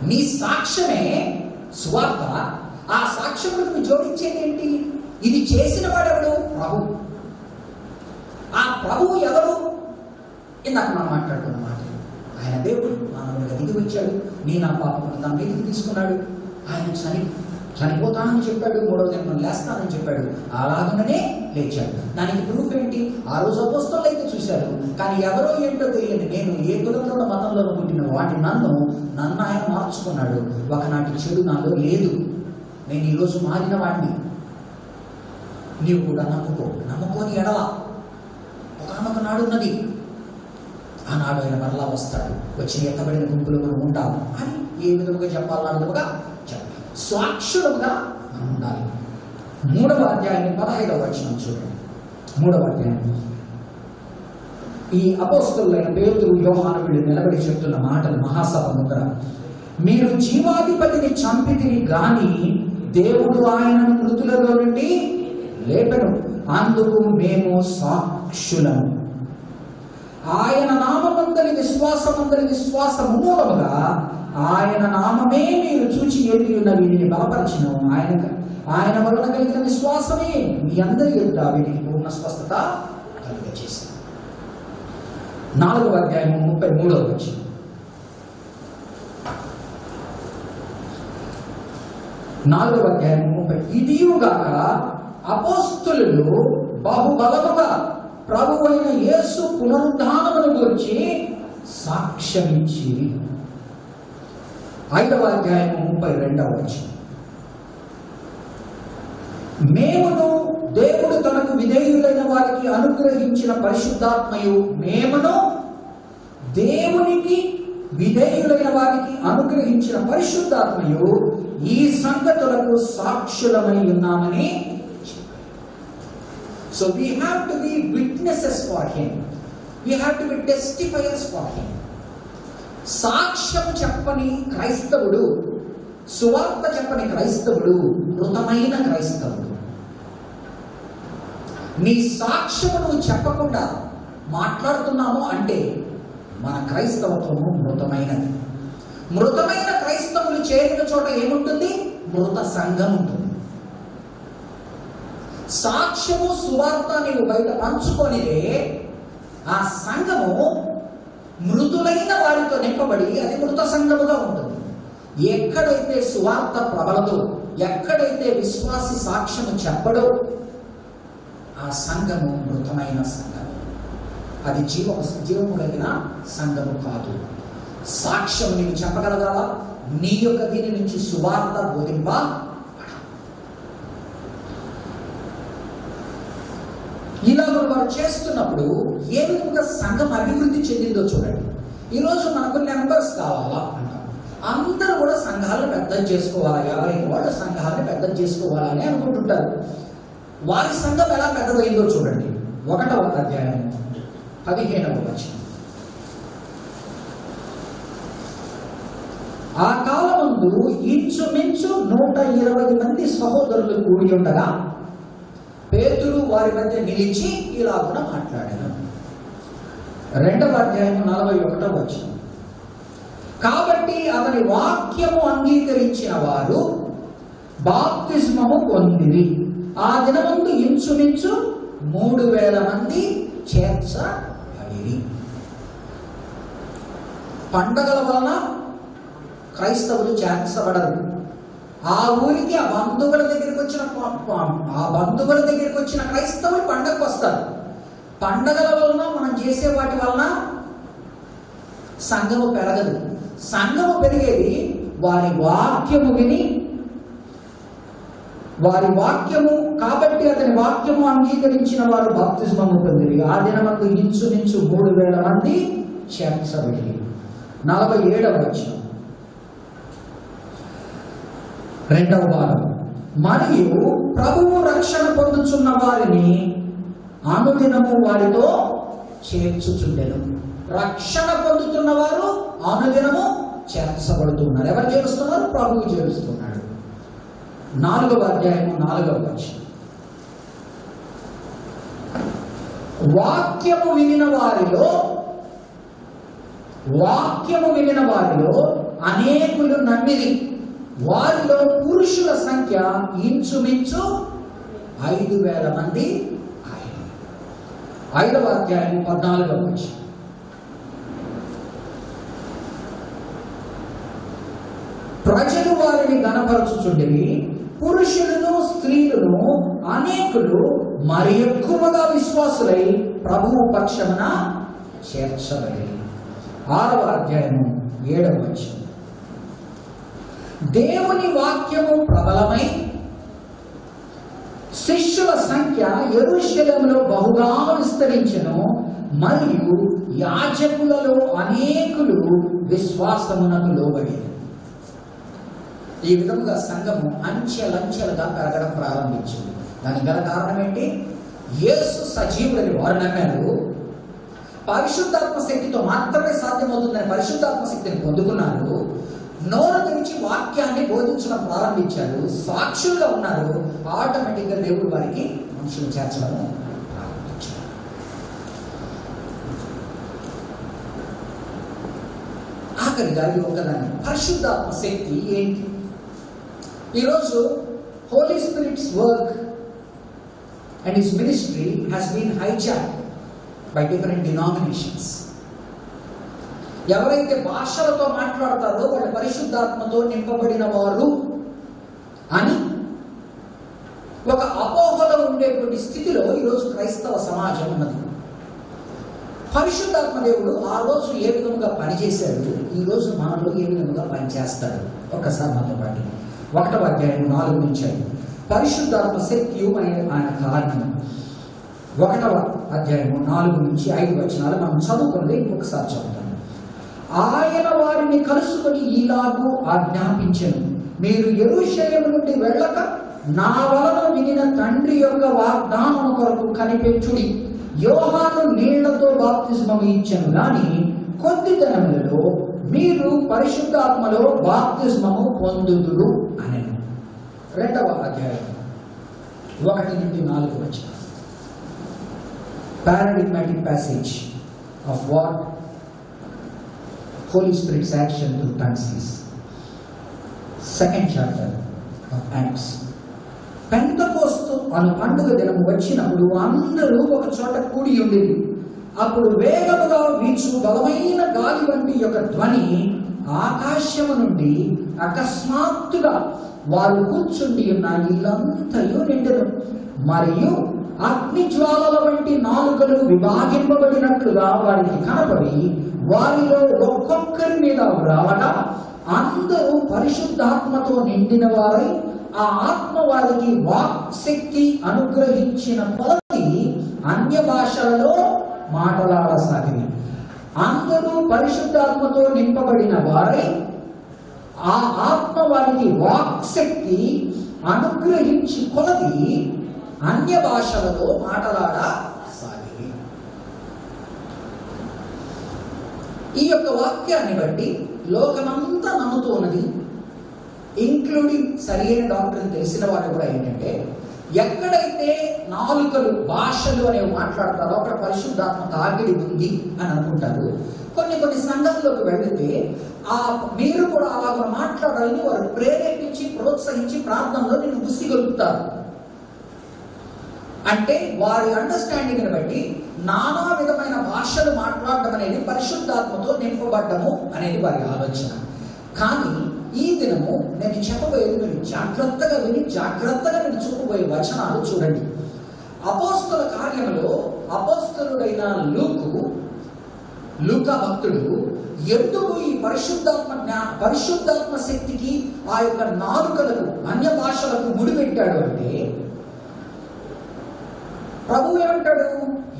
నీ సాక్ష్యమే సువార్త. ఆ సాక్ష్యములకు నువ్వు జోడించేది ఏంటి? ఇది చేసిన వాడెవడు? ప్రభు. ఆ ప్రభువు ఎవరు? ఇందాక మనం మాట్లాడుకున్న మాట, ఆయన దేవుడు మానవుడిగా దిగి వచ్చాడు. నీ నా పాపమును తన మీదకి తీసుకున్నాడు. ఆయన చనిపోతానని చెప్పాడు, 3వ దినం లేస్తానని చెప్పాడు. అలాగనే లేచాడు. దానికి ప్రూఫ్ ఏంటి? ఆ రోజు అపోస్తలులు అయితే చూశారు, కానీ ఎవరో ఏంటో తెలియదు. నేను ఏ కులంలో మతంలో పుట్టిన వాటి నన్ను ఆయన మార్చుకున్నాడు. ఒకనాటి చెడు నాలో లేదు, నేను ఈరోజు మారిన వాడిని. నీవు కూడా నమ్ముకోని ఎడల ఒకనొక నాడు ఉన్నది, ఆనాడు ఆయన మరలా వస్తాడు, వచ్చి ఎత్తబడిన గుంపులో మనం ఉంటాము అని ఏ విధముగా చెప్పాలన్న విధముగా చెప్పాలి. సాక్షులుగా మనం ఉండాలి. 3వ అధ్యాయం 15వ వచనం చూడండి. 3వ అధ్యాయం ఈ అపోస్తలులైన పేతురు, యోహాను వీళ్ళు నిలబడి చెప్తున్న మాటలు మహాసభ ముందర. మీరు జీవాధిపతిని చంపితిరి గాని దేవుడు ఆయనను మృతులలో నుండి లేపెను, అందుకు మేము సాక్షులము. ఆయన నామమందలి విశ్వాసము మూలముగా ఆయన నామమే మీరు చూచి ఎరిగి ఉన్న వీటిని బలపరిచిన ఆయన వలన కలిగిన విశ్వాసమే మీ అందరి ఎదుట వీటికి పూర్ణ స్వస్థత కలుగజేసింది. 4వ అధ్యాయం 33వ వచనం. 4వ అధ్యాయం 30. ఇదియుగాక అపోస్తలులు బహుబలముగా ప్రభువైన యేసు పునరుద్ధానమును గురించి సాక్ష్యమిచ్చిరి. 5వ అధ్యాయం 32వ వచనం. మేమును దేవుడు తనకు విధేయులైన వారికి అనుగ్రహించిన పరిశుద్ధాత్మయు మేమును దేవునికి విధేయులైన వారికి అనుగ్రహించిన పరిశుద్ధాత్మయు ఈ సంగతులకు సాక్షులమై ఉన్నామని. So we have to be witnesses for him. We have to be testifiers for him. సాక్ష్యం చెప్పని క్రైస్తవుడు, సువార్త చెప్పని క్రైస్తవుడు మృతమైన క్రైస్తవుడు. నీ సాక్ష్యము నువ్వు చెప్పకుండా మాట్లాడుతున్నాము అంటే మన క్రైస్తవత్వము మృతమైనది. మృతమైన క్రైస్తవులు చేరిన చోట ఏముంటుంది? మృత సంఘం ఉంటుంది. సాక్ష్యము సువార్త నీవు బయట పంచుకొనిదే ఆ సంఘము మృతులైన వారితో నింపబడి అది మృత సంఘముగా ఉంటుంది. ఎక్కడైతే సువార్త ప్రబలదో, ఎక్కడైతే విశ్వాసి సాక్ష్యము చెప్పడో ఆ సంఘము మృతమైన సంఘము. అది జీవము కలిగిన సంఘము కాదు. సాక్ష్యం నీవు చెప్పగలగాలా? నీ యొక్క దీని నుంచి సువార్త బోధింప. ఇలాగ వారు చేస్తున్నప్పుడు ఏ విధంగా సంఘం అభివృద్ధి చెందిందో చూడండి. ఈరోజు మనకు మెంబర్స్ కావాలా అంటారు. అందరూ కూడా సంఘాలను పెద్దలు చేసుకోవాలా, ఎవరైనా వాళ్ళు సంఘాలను పెద్దలు చేసుకోవాలని అనుకుంటుంటారు. వారి సంఘం ఎలా పెద్దదైందో చూడండి. 1వ అధ్యాయం 15వ వచనం. ఆ కాలమందు ఇంచుమించు 120 మంది సహోదరులు కూడి ఉండగా పేతురు వారి మధ్య నిలిచి ఇలాగున మాట్లాడాను. 2వ అధ్యాయం 41వ వచనం. కాబట్టి అతని వాక్యము అంగీకరించిన వారు బాప్తిస్మము పొందిరి. ఆ దినమందు ఇంచుమించు 3000 మంది చేర్చబడిరి. పండగల వలన క్రైస్తవులు చేర్చబడరు. ఆ ఊరికి ఆ బంధువుల దగ్గరికి వచ్చిన క్రైస్తవులు పండగకు వస్తారు. పండగల వలన మనం చేసే వాటి వలన సంఘము పెరగదు. సంఘము పెరిగేది వారి వాక్యము విని, వారి వాక్యము. కాబట్టి అతని వాక్యము అంగీకరించిన వారు బాప్తిస్మము పొందిరి. ఆ దినమందు ఇంచుమించు 3000 మంది చేర్చబడిరి. 47వ వచనం 2వ భాగం. మరియు ప్రభువు రక్షణ పొందుచున్న వారిని అనుదినము వారితో చేర్చుచుండెను. రక్షణ పొందుతున్న వారు అనుదినము చేర్చబడుతున్నారు. ఎవరు చేరుస్తున్నారు? ప్రభువు చేరుస్తున్నాడు. 4వ అధ్యాయం 4వ వచనం. వాక్యము వినిన వారిలో అనేకులు నమ్మిరి. వారిలో పురుషుల సంఖ్య ఇంచుమించు 5000 మంది. 5వ అధ్యాయం 14వ వచనం. ప్రజలు వారిని గణపరచుచుండిరి. పురుషులను స్త్రీలను అనేకులు మరి ఎక్కువగా విశ్వాసులై ప్రభువు పక్షమున చేర్చబడి. 6వ అధ్యాయము 7వ వచనం. దేవుని వాక్యము ప్రబలమై శిష్యుల సంఖ్య యెరూషలేములో బహుగా విస్తరించెను. మరియు యాజకులలో అనేకులు విశ్వాసమునకు లోబడి. ఈ విధముగా సంఘము అంచెలంచెలుగా పెరగడం ప్రారంభించింది. దానికి గల కారణం ఏంటి? యేసు సజీవుడని వారు నమ్మారు. పరిశుద్ధాత్మ శక్తితో మాత్రమే సాధ్యమవుతుందని పరిశుద్ధాత్మ శక్తిని పొందుకున్నారు. నోరు తెరిచి వాక్యాన్ని బోధించడం ప్రారంభించారు. సాక్షులుగా ఉన్నారు. ఆటోమేటిక్గా దేవుడు వారికి మనుషులు చేర్చడం ప్రారంభించారు. ఆఖరిగా ఈ ఒక్కదాన్ని పరిశుద్ధాత్మ శక్తి ఏంటి? ఈరోజు holy spirit's work and his ministry has been hijacked by different denominations. ఎవరైతే భాషలతో మాట్లాడతారో వాళ్ళు పరిశుద్ధాత్మతో నింపబడిన వారు అని ఒక అపోహలో ఉండేటువంటి స్థితిలో ఈరోజు క్రైస్తవ సమాజం ఉన్నది. పరిశుద్ధాత్మ దేవుడు ఆ రోజు ఏ విధంగా పనిచేశాడు, ఈ రోజు మనలో ఏ విధంగా పనిచేస్తాడు. ఒక్కసారి మనతో పాటు 1వ అధ్యాయం 4 నుంచి 5. పరిశుద్ధాత్మ శక్తియు ఆయన కారణం. 1వ అధ్యాయము 4 నుంచి 5 వచనాలు మనం చదువుకున్నది ఇంకొకసారి చదువుతాం. ఆయన వారిని కలుసుకొని ఇలాగూ ఆజ్ఞాపించెను, మీరు యెరూషలేము నుండి వెళ్ళక నా వలన వినిన తండ్రి యొక్క వాగ్దానం కొరకు కనిపెట్టుడి. యోహాను నీళ్లతో బాప్తిస్మము ఇచ్చెను గాని కొద్ది దినములలో మీరు పరిశుద్ధాత్మలో బాప్తిస్మము పొందుదురు అనెను. 2వ అధ్యాయం 1 నుండి 4 వచనం. Paradigmatic passage of what Holy Spirit's action through tongues is. 2nd chapter of Acts. Pentecost అను పండుగ దినము వచ్చినప్పుడు అందరూ ఒక చోట కూడి ఉండేది. అప్పుడు వేగముగా వీచు బలమైన గాలి వంటి యొక్క ధ్వని ఆకాశము నుండి అకస్మాత్తుగా వారు కూర్చుండి ఉన్న ఇల్లంతయు నిండెను. మరియు అగ్ని జ్వాలల వంటి నాలుకలు విభాగింపబడినట్లుగా వారికి కనబడి వారిలో ఒక్కొక్కరి మీద రావగా అందరూ పరిశుద్ధాత్మతో నిండిన వారై ఆ ఆత్మ వారికి వాక్ శక్తి అనుగ్రహించిన కొలది అన్య భాషలలో మాట్లాడసాగింది. అందరూ పరిశుద్ధాత్మతో నింపబడిన వారై ఆ ఆత్మ వారికి వాక్ శక్తి అనుగ్రహించి కొలది అన్య భాషలలో మాట్లాడసాగింది. ఈ యొక్క వాక్యాన్ని బట్టి లోకమంతా నమ్ముతున్నది, ఇంక్లూడింగ్ సరైన డాక్టర్ తెలిసిన వాళ్ళు కూడా ఏంటంటే, ఎక్కడైతే నాలుకలు భాషలు అనేవి మాట్లాడతారో అక్కడ పరిశుద్ధాత్మ తాకిడి ఉంది అని అనుకుంటారు. కొన్ని సంఘాల్లోకి వెళితే మీరు కూడా అలాగ మాట్లాడాలని వారు ప్రేరేపించి ప్రోత్సహించి ప్రార్థనలో నిన్ను గుసిగొలుపుతారు. అంటే వారి అండర్స్టాండింగ్ని బట్టి నానా విధమైన భాషలు మాట్లాడడం అనేది పరిశుద్ధాత్మతో నింపబడ్డము అనేది వారి ఆలోచన. కానీ ఈ దినము నేను చెప్పబోయేది మీరు జాగ్రత్తగా విని జాగ్రత్తగా నేను చూపబోయే వచనాలు చూడండి. అపోస్తల కార్యములో అపోస్తలుడైన లూకా భక్తుడు ఎందుకు ఈ పరిశుద్ధాత్మ శక్తికి ఆ యొక్క నాలుకలకు అన్య భాషలకు ముడిపెట్టాడు అంటే, ప్రభువు ఏమంటాడు,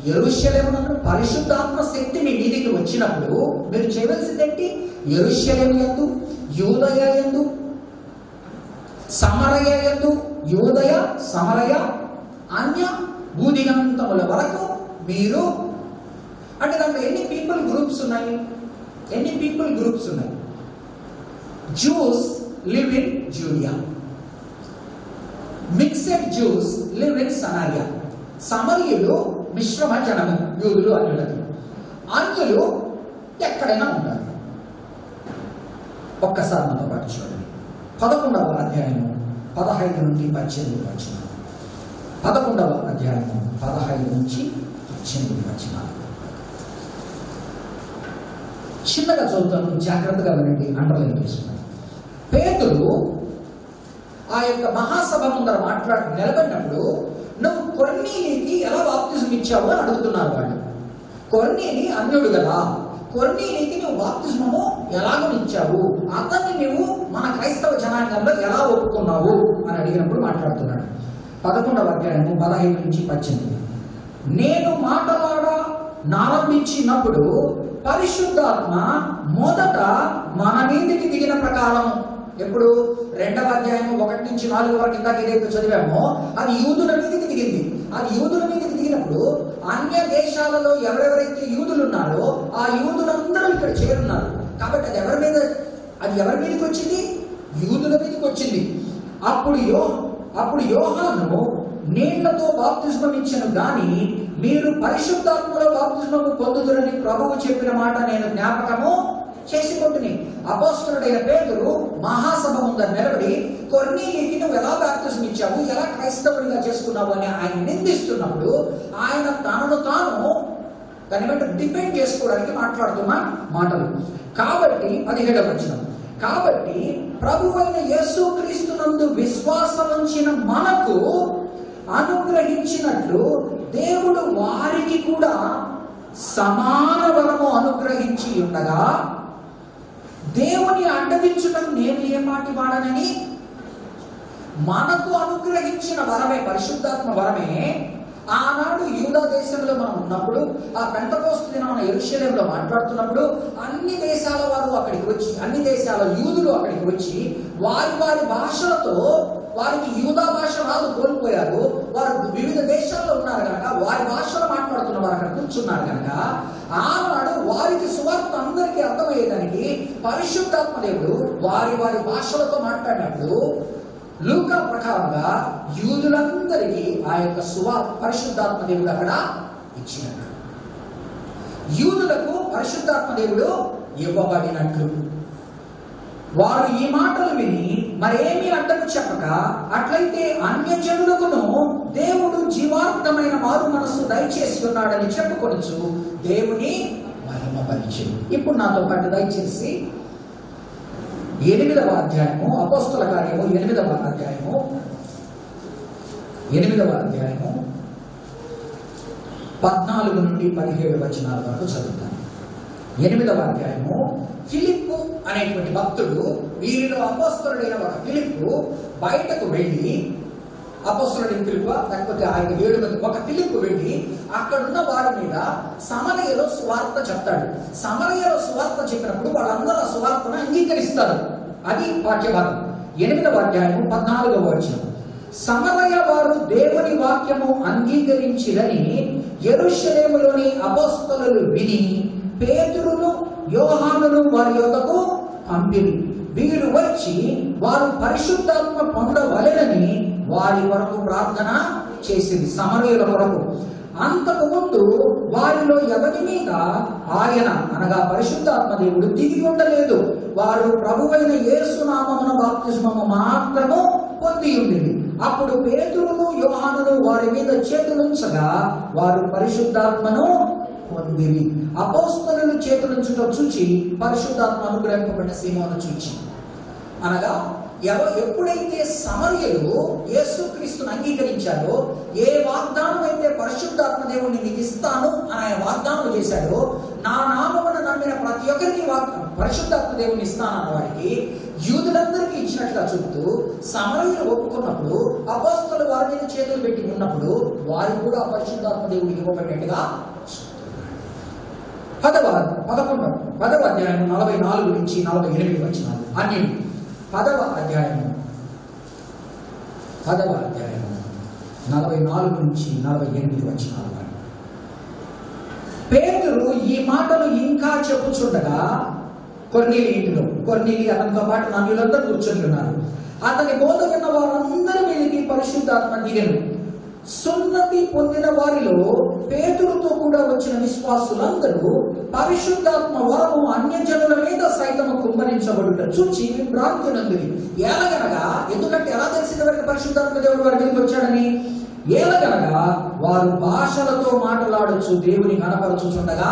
యెరూషలేమునందు పరిశుద్ధాత్మ శక్తి మీ మీదికి వచ్చినప్పుడు మీరు చేయవలసిందేంటి? యెరూషలేము యందు, యూదయ యందు, సమరయ యందు, యూదయ సమరయ అన్య భూదిగంతముల వరకు మీరు, అంటే దాంట్లో ఎన్ని పీపుల్ గ్రూప్స్ ఉన్నాయి? Jews live in Judea, mixed Jews live in Samaria. సమరయులు మిశ్రమ జనము, యూదులు అన్యులకి. అన్యులు ఎక్కడైనా ఉంటారు. ఒక్కసారి మనతో పాటు చూడండి. 11వ అధ్యాయము 15 నుండి 18 వచనాలు. 11వ అధ్యాయము 15 నుంచి 18 వచనాలు. చిన్నగా చదువుతాను, జాగ్రత్తగా వినండి, అండర్లైన్ చేసుకున్నాను. పేతురు ఆ యొక్క మహాసభ ముందర నిలబడినప్పుడు, నువ్వు కొర్నేలీకి ఎలా బాప్తిజం ఇచ్చావు అని అడుగుతున్నారు వాళ్ళు. కొర్నేలి అన్యుడు కదా, కొర్నేలీకి నువ్వు బాప్తిజమము ఎలాగో ఇచ్చావు, అతన్ని నువ్వు మన క్రైస్తవ జనాంగంలో ఎలా ఒప్పుకున్నావు అని అడిగినప్పుడు మాట్లాడుతున్నాడు. 11వ అధ్యాయము 15 నుంచి 18. నేను మాట్లాడారంభించినప్పుడు పరిశుద్ధాత్మ మొదట మన మీదికి దిగిన ప్రకారం, ఎప్పుడు 2వ అధ్యాయము 1 నుంచి 4 వరకు ఇందాక ఏదైతే చదివామో అది యూదుల మీదకి దిగింది. అది యూదుల మీదకి దిగినప్పుడు అన్య దేశాలలో ఎవరెవరైతే యూదులు ఉన్నారో ఆ యూదులందరూ ఇక్కడ చేరున్నారు. కాబట్టి అది ఎవరి మీదకి వచ్చింది? యూదుల మీదకి వచ్చింది. అప్పుడు యోహాను నీళ్లతో బాప్తిస్మం ఇచ్చెను గాని మీరు పరిశుద్ధాత్మలో బాప్తిస్మము పొందుదురని ప్రభువు చెప్పిన మాట నేను జ్ఞాపకము చేసుకుంటుని. అపోస్తలుడైన పేతురు మహాసభ ముందర నిలబడి కొర్నేలీకి నువ్వు ఎలా బాప్తిస్మం ఇచ్చావు, ఎలా క్రైస్తవుడిగా చేసుకున్నావు అని ఆయన నిందిస్తున్నప్పుడు ఆయన తనను తాను దాని బట్టి డిపెండ్ చేసుకోవడానికి మాట్లాడుతున్న మాటలు. కాబట్టి 17వ వచనం, కాబట్టి ప్రభువైన యేసుక్రీస్తునందు విశ్వాసం ఉంచిన మనకు అనుగ్రహించినట్లు దేవుడు వారికి కూడా సమాన వరము అనుగ్రహించి ఉండగా దేవుని అడ్డగించడం నేను ఏ మాటి వాడనని. మనకు అనుగ్రహించిన వరమే పరిశుద్ధాత్మ వరమే. ఆనాడు యూదా దేశంలో మనం ఉన్నప్పుడు, ఆ పెంతెకోస్తు దినాన యెరూషలేములో మాట్లాడుతున్నప్పుడు అన్ని దేశాల వారు అక్కడికి వచ్చి, అన్ని దేశాల యూదులు అక్కడికి వచ్చి వారి వారి భాషలతో, వారికి యూదా భాష రాదు, కోల్పోయారు, వారు వివిధ దేశాల్లో ఉన్నారు కనుక వారి భాషలో మాట్లాడుతున్న వారు అక్కడ కూర్చున్నారు కనుక ఆనాడు వారికి సువార్త అందరికీ అర్థమయ్యేదానికి పరిశుద్ధాత్మ దేవుడు వారి వారి భాషలతో మాట్లాడినప్పుడు లూకా ప్రకారంగా యూదులందరికీ ఆ యొక్క పరిశుద్ధాత్మ దేవుడు అక్కడ ఇచ్చినట్లు, యూదులకు పరిశుద్ధాత్మ దేవుడు ఇవ్వబడినట్లు. వారు ఈ మాటలు విని మరేమీ అడ్డకు చెప్పక, అట్లయితే అన్యజనులకును దేవుడు జీవార్థమైన మారు మనస్సు దయచేసి ఉన్నాడని చెప్పుకొనొచ్చు దేవుని మహిమపరిచి. ఇప్పుడు నాతో పాటు దయచేసి 8వ అధ్యాయము, అపోస్తల కార్యము 8వ అధ్యాయము 14 నుండి 17 వచనాల వరకు చదువుతాను. 8వ అధ్యాయము. ఫిలిప్పు అనేటువంటి భక్తుడు, వీరిలో అపోస్తలుడైన ఒక ఫిలిప్పు బయటకు వెళ్ళి, అపోస్తలుడైన ఫిలిప్పు లేకపోతే ఆయన 7 మంది, ఒక ఫిలిప్పు వెళ్ళి అక్కడున్న వారి మీద సమరయలో సువార్త చెప్తాడు. సమరయలో సువార్త చెప్పినప్పుడు వాళ్ళందరూ ఆ సువార్తను అంగీకరిస్తారు. అది వాక్యభాగం. 8వ అధ్యాయము 14వ వచనం. సమరయ వారు దేవుని వాక్యము అంగీకరించిరని యెరూషలేములోని అపోస్తలులు విని పేతురును యోహానును వారి యొద్దకు పంపిరి. వీరు వచ్చి వారు పరిశుద్ధాత్మ పొందవలెనని వారి కొరకు ప్రార్థన చేసింది, సమరయుల కొరకు. అంతకు ముందు వారిలో ఎవరి మీద ఆయన అనగా పరిశుద్ధాత్మ దేవుడు దిగి ఉండలేదు. వారు ప్రభువైన యేసు నామమున బాప్తిస్మము మాత్రము పొంది ఉండేది. అప్పుడు పేతురును యోహానును వారి మీద చేతులుంచగా వారు పరిశుద్ధాత్మను పొందిరి. అపోస్తలులు చేతులుంచుట చూచి పరిశుద్ధాత్మ అనుగ్రహింపబడిన సీమోను చూచి, అనగా ఎప్పుడైతే సమరయులు యేసుక్రీస్తును అంగీకరించారో, ఏ వాగ్దానం అయితే పరిశుద్ధాత్మ దేవుడిని నీకు ఇస్తాను అని ఆయన వాగ్దానం చేశాడో, నా నామమున నమ్మిన ప్రతి ఒక్కరికి పరిశుద్ధాత్మ దేవుడిని ఇస్తానన్న వారికి యూదులందరికీ ఇచ్చినట్లుగా చెబుతూ సమరయులు ఒప్పుకున్నప్పుడు, అపోస్తలులు వారి మీద చేతులు పెట్టి ఉన్నప్పుడు వారికి కూడా పరిశుద్ధాత్మ దేవుడికి ఇవ్వబడినట్టుగా 10వ అధ్యాయం 44 నుంచి 48 వచనాలు. అన్యులు 10వ అధ్యాయము 44 నుంచి 48 వచనాలు. పేతురు ఈ మాటలు ఇంకా చెప్పుచుండగా కొర్నేలి ఇంటిలో, కొర్నేలి అతనితో పాటు అన్యులందరూ కూర్చొని ఉన్నారు. అతని బోధ విన్న వారందరి మీదకి పరిశుద్ధాత్మ దిగెను. సున్నతి పొందిన వారిలో పేతురుతో కూడా వచ్చిన విశ్వాసులందరూ పరిశుద్ధాత్మ వరము అన్యజనుల మీద సైతము కుమ్మరించబడుట చూచి భ్రాంతి నందిరి. ఏలగనగా, ఎందుకంటే ఎలా తెలిసింది వారికి పరిశుద్ధాత్మ దేవుడు వారి మీదకి వచ్చాడని? ఏలగనగా వారు భాషలతో మాట్లాడొచ్చు దేవుని కనపరచుచుండగా,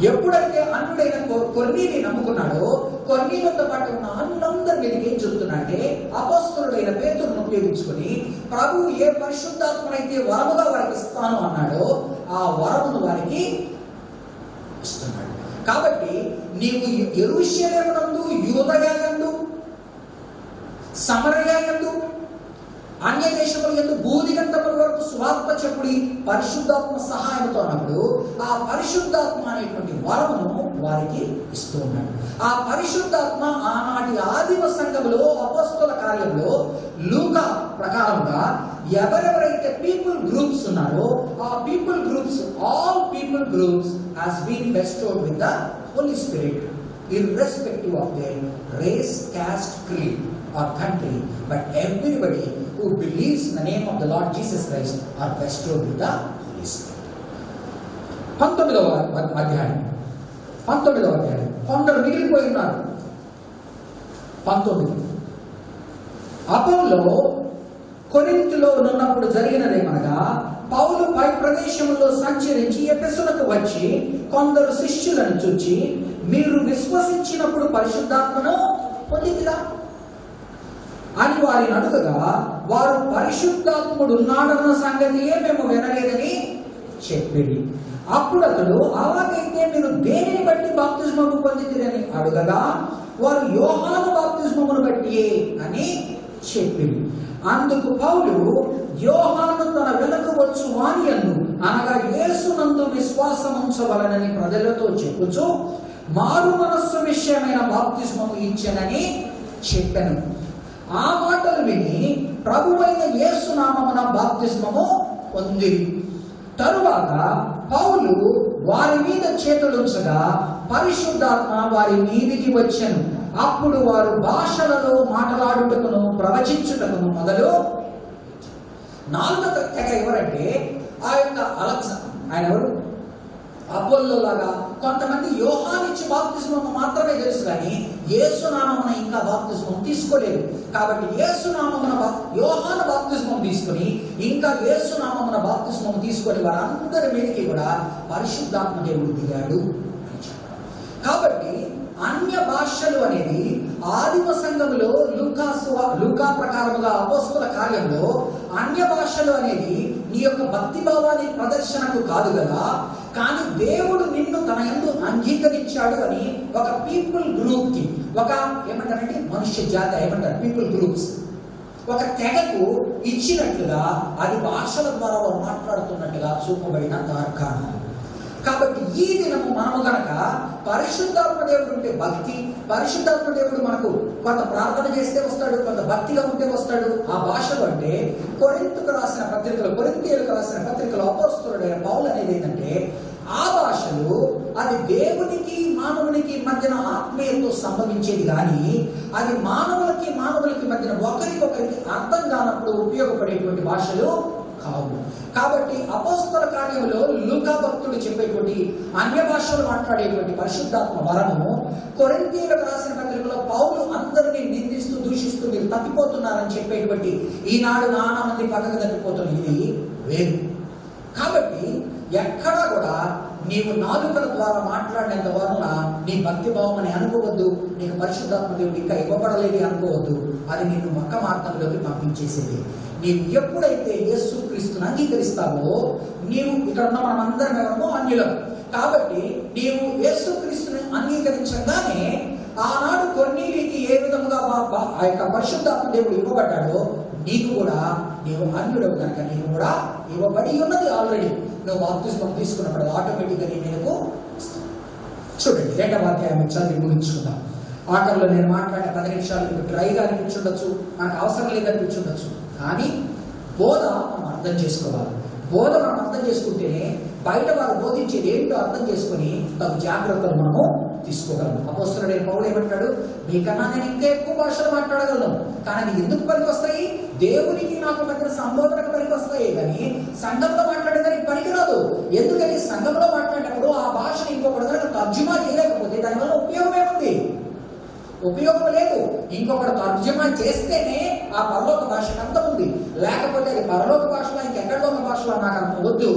ఎప్పుడైతే అన్యుడైన కొర్నేలి నమ్ముకున్నాడో, కొర్నేలితో పాటు ఉన్న అన్యులందరి మీదకి ఏం చెప్తున్నాడంటే, అపోస్తలుడైన పేతురును ఉపయోగించుకొని ప్రభువు ఏ పరిశుద్ధాత్మనైతే వరముగా వారికి ఇస్తాను అన్నాడో ఆ వరమును వారికి ఇస్తున్నాడు. కాబట్టి నీవు యెరూషలేమునందు, యూదయయందు, సమరయయందు, అన్య దేశముల యందు భూదిగంతముల వరకు సువార్త చెప్పుడి పరిశుద్ధాత్మ సహాయంతో అన్నప్పుడు ఆ పరిశుద్ధాత్మ అనేటువంటి వరమును వారికి ఇస్తూ ఉన్నాడు. ఆ పరిశుద్ధాత్మ ఆనాటి ఆదిమ సంఘములో అపోస్తల కార్యంలో లూకా ప్రకారంగా ఎవరెవరైతే పీపుల్ గ్రూప్స్ ఉన్నారో ఆ people groups, all people groups has been bestowed with the Holy Spirit irrespective of their race, caste, creed or country, but everybody who believes in the name of the Lord Jesus Christ are bestowed with the Holy Spirit. 19వ అధ్యాయం కొందరు మిగిలిపోయి ఉన్నారు. 19 Apollo కొరింథులో ఉన్నప్పుడు జరిగినదేమనగా, పౌలు పై ప్రదేశంలో సంచరించి ఎఫెసునకు వచ్చి కొందరు శిష్యులను చూచి, మీరు విశ్వసించినప్పుడు పరిశుద్ధాత్మను పొందితిరా అని వారిని అడుగగా, వారు పరిశుద్ధాత్ముడు ఉన్నాడన్న సంగతియే మేము వినలేదని చెప్పేది. అప్పుడు అతడు, అలాగైతే మీరు దేనిని బట్టి బాప్తిస్మము పొందితిరని అడుగగా, వారు యోహాను బాప్తిస్మమును బట్టి అని చెప్పింది. అందుకు పౌలు, యోహాను తన వెనుక వచ్చు వానియందు అనగా యేసునందు విశ్వాసముంచవలనని ప్రజలతో చెప్పుచు మారు మనస్సు విషయమైన బాప్తిస్మము ఇచ్చెనని చెప్పెను. ఆ మాటలు విని ప్రభువైన యేసు నామమున బాప్తిస్మము పొందిరి. తరువాత పౌలు వారి మీద చేతులుంచగా పరిశుద్ధాత్మ వారి మీదికి వచ్చెను. అప్పుడు వారు భాషలలో మాట్లాడుటకును ప్రవచించుటకును మొదలు. నాలుగో తెగ ఎవరంటే ఆ యొక్క ఆయన ఎవరు? అపోల్లో లాగా కొంతమంది యోహానిచ్చి బాప్తిస్మం మాత్రమే తెలుసు, కానీ యేసునామమున ఇంకా బాప్తిస్మం తీసుకోలేదు. కాబట్టి యేసునామమున యోహాను బాప్తిస్మం తీసుకుని ఇంకా యేసునామమున బాప్తిస్మం తీసుకొని వారందరి మీదకి కూడా పరిశుద్ధాత్మ దేవుడు దిగాడు. కాబట్టి అన్య భాషలు అనేది ఆదిమ సంఘములో లూకా ప్రకారముగా అపోస్తల కార్యంలో అన్య భాషలు అనేది నీ యొక్క భక్తి భావాన్ని ప్రదర్శనకు కాదు కదా, కానీ దేవుడు నిన్ను తన యందు అంగీకరించాడు అని ఒక పీపుల్ గ్రూప్ కి, ఒక ఏమంటారంటే మనుష్య జాతి ఏమంటారు పీపుల్ గ్రూప్స్, ఒక తెగకు ఇచ్చినట్లుగా అది భాషల ద్వారా వారు మాట్లాడుతున్నట్టుగా చూపబడిన తార్కాణాలు. కాబట్టి ఈ దినము మనము గనక పరిశుద్ధాత్మ దేవుడు ఉంటే భక్తి, పరిశుద్ధాత్మ దేవుడు మనకు కొంత ప్రార్థన చేస్తే వస్తాడు, కొంత భక్తిగా ఉంటే వస్తాడు. ఆ భాషలు అంటే కొరింథీయులకు రాసిన పత్రికలో అపోస్తలుడైన పౌలు అనేది ఏంటంటే ఆ భాషలు అది దేవునికి మానవునికి మధ్యన ఆత్మీయతతో సంభవించేది, కానీ అది మానవులకి మధ్యన ఒకరికొకరికి అర్థం కానప్పుడు ఉపయోగపడేటువంటి భాషలు కావు. కాబట్టి అపోస్తల కార్యంలో లూకా భక్తుడు చెప్పేటువంటి అన్య భాషలు మాట్లాడేటువంటి పరిశుద్ధాత్మ వరము కొరింథీయులకు రాసిన పత్రికలో పౌలు అందరినీ నిందిస్తూ దూషిస్తూ మీరు తప్పిపోతున్నారని చెప్పేటువంటి ఈనాడు నానా మంది పక్కకు తప్పిపోతున్న ఇది వేరు. కాబట్టి ఎక్కడా కూడా నీవు నాలుకల ద్వారా మాట్లాడినంత వలన నీ భక్తి భావం అని అనుకోవద్దు, నీకు పరిశుద్ధాత్మ దేవుడు ఇంకా ఇవ్వబడలేదు అనుకోవద్దు. అది నిన్ను మక్క మార్గంలోకి పంపించేసేది. నీవు ఎప్పుడైతే యేసుక్రీస్తుని అంగీకరిస్తావో, నీవు ఇక్కడ ఉన్న మనం అందరం ఎవరమో అన్యులం. కాబట్టి నీవు యేసుక్రీస్తుని అంగీకరించగానే ఆనాడు కొర్నేలియుకి ఏ విధముగా ఆ యొక్క పరిశుద్ధాత్మ దేవుడు ఇవ్వబడ్డాడో నీకు కూడా, నీవు అన్యుడవు కనుక నీకు కూడా ఇవ్వబడి ఉన్నది ఆల్రెడీ. నువ్వు బాప్తిస్మం తీసుకున్నప్పుడు ఆటోమేటిక్గా నీ మీదకు. చూడండి 2వ అధ్యాయం చదివి ముగించుకుందాం. ఆఖరిలో నేను మాట్లాడిన 10 నిమిషాలు మీకు డ్రైగా అనిపించుండొచ్చు, మనకు అవసరం లేదనిపించుండొచ్చు, కానీ బోధ మనం అర్థం చేసుకోవాలి. బోధ మనం అర్థం చేసుకుంటేనే బయట వారు బోధించేది ఏంటో అర్థం చేసుకుని తగు జాగ్రత్తలు మనము తీసుకోగలము. అపోస్తలుడైన పౌలు ఏమంటాడు, మీకన్నా నేను ఇంకా ఎక్కువ భాషలు మాట్లాడగలను, కానీ అది ఎందుకు పనికి వస్తాయి? దేవునికి నాకు మధ్య సంబోధనకు పనికి వస్తాయి, కానీ సంఘంలో మాట్లాడేదానికి పనికిరాదు. ఎందుకని సంఘంలో మాట్లాడినప్పుడు ఆ భాషను ఇంకొకటి తర్జుమా చేయలేకపోతే దానివల్ల ఉపయోగం ఏముంది? ఉపయోగం లేదు. ఇంకొకటి తర్జుమా చేస్తేనే ఆ పరలోక భాషకు అర్థం ఉంది, లేకపోతే అది పరలోక భాషలో ఇంకెక్కడో ఒక భాషలో నాకు అర్థం వద్దు.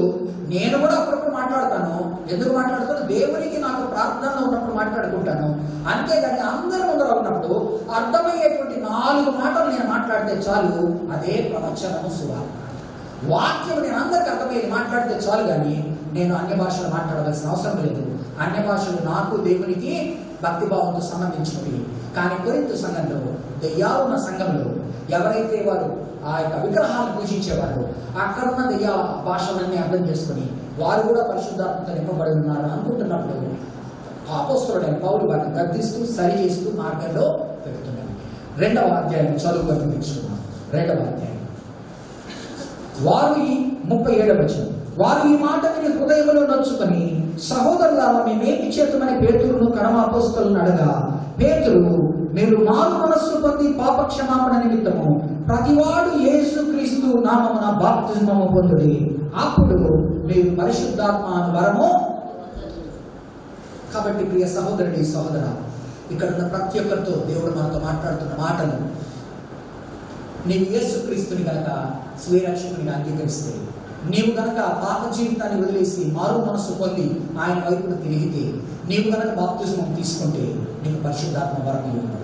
నేను కూడా అప్పుడప్పుడు మాట్లాడతాను. ఎందుకు మాట్లాడుతాను? దేవునికి నాకు ప్రార్థనలో ఉన్నప్పుడు మాట్లాడుకుంటాను. అంతేగాని అందరి ముందర ఉన్నప్పుడు అర్థమయ్యేటువంటి 4 మాటలు నేను మాట్లాడితే చాలు, అదే ప్రవచనము సువార్త. వాక్యం నేను అందరికి అర్థమయ్యేది మాట్లాడితే చాలు, కానీ నేను అన్య భాషలు మాట్లాడవలసిన అవసరం లేదు. అన్య భాషలు నాకు దేవునికి భక్తిభావంతో సంబంధించినవి. కానీ కొరింథు సంఘంలో, దెయ్యాలున్న సంఘంలో ఎవరైతే వారు ఆ యొక్క విగ్రహాలను పూజించేవారు, అక్కడున్న దెయ్యాల భాషలన్నీ అర్థం చేసుకుని వారు కూడా పరిశుద్ధాత్మతో నింపబడి ఉన్నారు అనుకుంటున్నప్పుడు ఆ అపోస్తలుడైన పౌలు వారిని గద్దిస్తూ సరి చేస్తూ మార్గంలో పెడుతున్నారు. 2వ అధ్యాయం చదువుగా చూపించుకున్నాం. 2వ అధ్యాయం వారు ఈ 37వ వచనం, వారు ఈ మాట విని హృదయంలో నొచ్చుకొని, సహోదరులారా మేమేమి చేతుమని పేతురును కడమ అపోస్తలులను అడగా, పేతురు, మీరు మారు మనస్సు పొంది పాప క్షమాపణ నిమిత్తము ప్రతివాడు యేసుక్రీస్తు నామమున బాప్తిస్మము పొందుడి, అప్పుడు మీరు పరిశుద్ధాత్మ వరము. కాబట్టి ప్రియ సహోదరుడి సహోదర, ఇక్కడ ఉన్న ప్రతి ఒక్కరితో దేవుడు మనతో మాట్లాడుతున్న మాటలు, నీవు యేసుక్రీస్తుని గనక స్వీరక్షకునిగా అంగీకరిస్తే, నీవు గనక పాత జీవితాన్ని వదిలేసి మారు మనస్సు పొంది ఆయన వైపును తిరిగితే, నీవు గనక బాప్తిస్మం తీసుకుంటే నీకు పరిశుద్ధాత్మ వరం ఇవ్వబడుతుంది.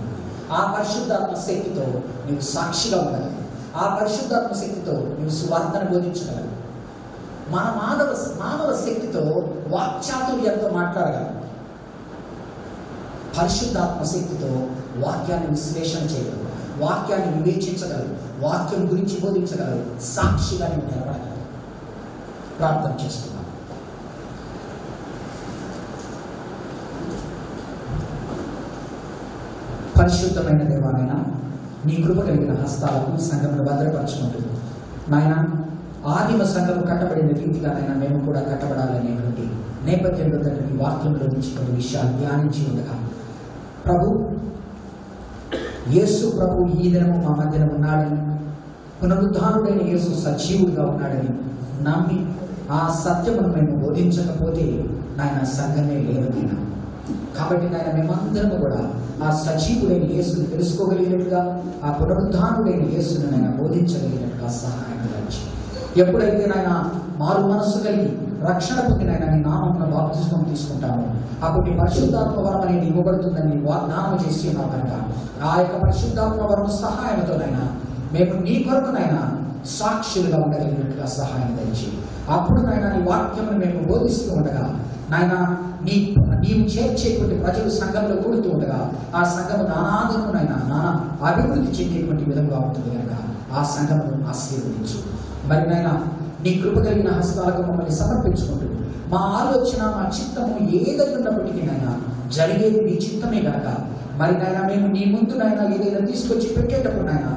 ఆ పరిశుద్ధాత్మ శక్తితో నీవు సాక్షిగా ఉండగలవు. ఆ పరిశుద్ధాత్మ శక్తితో నీవు సువార్తను బోధించగలవు. మన మానవ శక్తితో వాక్చాతుర్యంతో మాట్లాడగలవు. పరిశుద్ధాత్మ శక్తితో వాక్యాన్ని విశ్లేషణ చేయగలవు, వాక్యాన్ని వివేచించగలవు, వాక్యం గురించి బోధించగలరు, సాక్షిగా నీవు నిలబడగలరు. ప్రార్థన చేస్తున్నాం. పరిశుద్ధమైన దేవానైనా నీ కృప కలిగిన హస్తాలకు సంఘమును భద్రపరచుకుంటుంది నాయన. ఆదిమ సంఘము కట్టబడిన రీతిగానైనా మేము కూడా కట్టబడాలనేటువంటి నేపథ్యంలో తండ్రి వాక్యంలో నుంచి కొన్ని విషయాలు ధ్యానించి ఉండగా ప్రభు యేసు ప్రభు ఈ దినము మా మధ్యన ఉన్నాడని, పునరుద్ధానుడైన యేసు సజీవుడిగా ఉన్నాడని నమ్మి ఆ సత్యమును మేము బోధించకపోతే నాయన సంఘమే లేదు నాయన. కాబట్టి నాయన మేమందరము కూడా ఆ సజీవుడైన యేసును తెలుసుకోగలిగినట్టుగా, ఆ పునరుద్ధానుడైన యేసును నాయన బోధించగలిగినట్టుగా సహాయం చేయండి. ఎప్పుడైతే నాయన మారు మనస్సు కలిగి రక్షణ పొందిన నీ నామమున బాప్తిస్మం తీసుకుంటాము, అప్పుడు నీ పరిశుద్ధాత్మ వరం అనేది ఇవ్వబడుతుందని వాగ్దానం చేసి ఉన్నావు కనుక ఆ యొక్క పరిశుద్ధాత్మ వరం సహాయంతోనైనా మేము నీ కొరకునైనా సాక్షులుగా ఉండగలిగినట్టుగా సహాయం తెచ్చి, అప్పుడు నాయన నీ వాక్యమును మేము బోధిస్తూ ఉండగా నాయన నీవు చేర్చేటువంటి ప్రజలు సంఘంలో కూడుతూ ఉండగా ఆ సంఘము నానాదమునైనా నానా అభివృద్ధి చెందేటువంటి విధంగా ఉంటుంది కనుక ఆ సంఘమును ఆశీర్వదించు. మరి నాయన నీ కృప కలిగిన హస్తాలకు మమ్మల్ని సమర్పించుకుంటూ మా ఆలోచన మా చిత్తము ఏదై ఉన్నప్పటికీ నాయన జరిగేది నీ చిత్తమే కనుక మరి నాయన మేము నీ ముందు నాయన ఏదైనా తీసుకొచ్చి పెట్టేటప్పుడు నాయన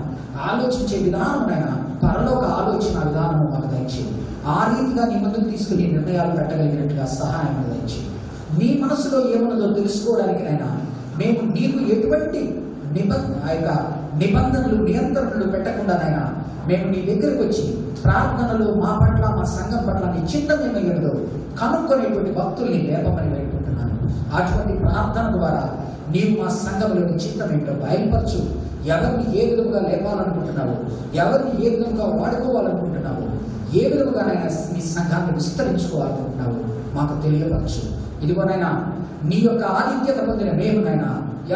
ఆలోచించే విధానం నాయన పరలోక ఆలోచన విధానము మాకు దయచేయి. ఆ రీతిగా నీ ముందుకు తీసుకుని నిర్ణయాలు పెట్టగలిగినట్టుగా సహాయం దయచేయి. నీ మనసులో ఏమున్నదో తెలుసుకోవడానికి నాయన మేము నీకు ఎటువంటి నిబంధనలు నియంత్రణలు పెట్టకుండా నాయన మేము నీ దగ్గరకు వచ్చి ప్రార్థనలు మా పట్ల మా సంఘం పట్ల నీ చిత్తం ఏమయ్యేదో కనుక్కొనేటువంటి భక్తుల్ని లేపమని వేడుకుంటున్నాను. అటువంటి ప్రార్థన ద్వారా నీవు మా సంఘంలో నీ చిత్తం ఏంటో బయలుపరచు. ఎవరిని ఏ విధముగా లేపాలనుకుంటున్నావు, ఎవరిని ఏ విధంగా వాడుకోవాలనుకుంటున్నావు, ఏ విధముగానైనా నీ సంఘాన్ని విస్తరించుకోవాలనుకుంటున్నావు మాకు తెలియపరచు. ఇదిగోనైనా నీ యొక్క ఆధిక్యత పొందిన మేమునైనా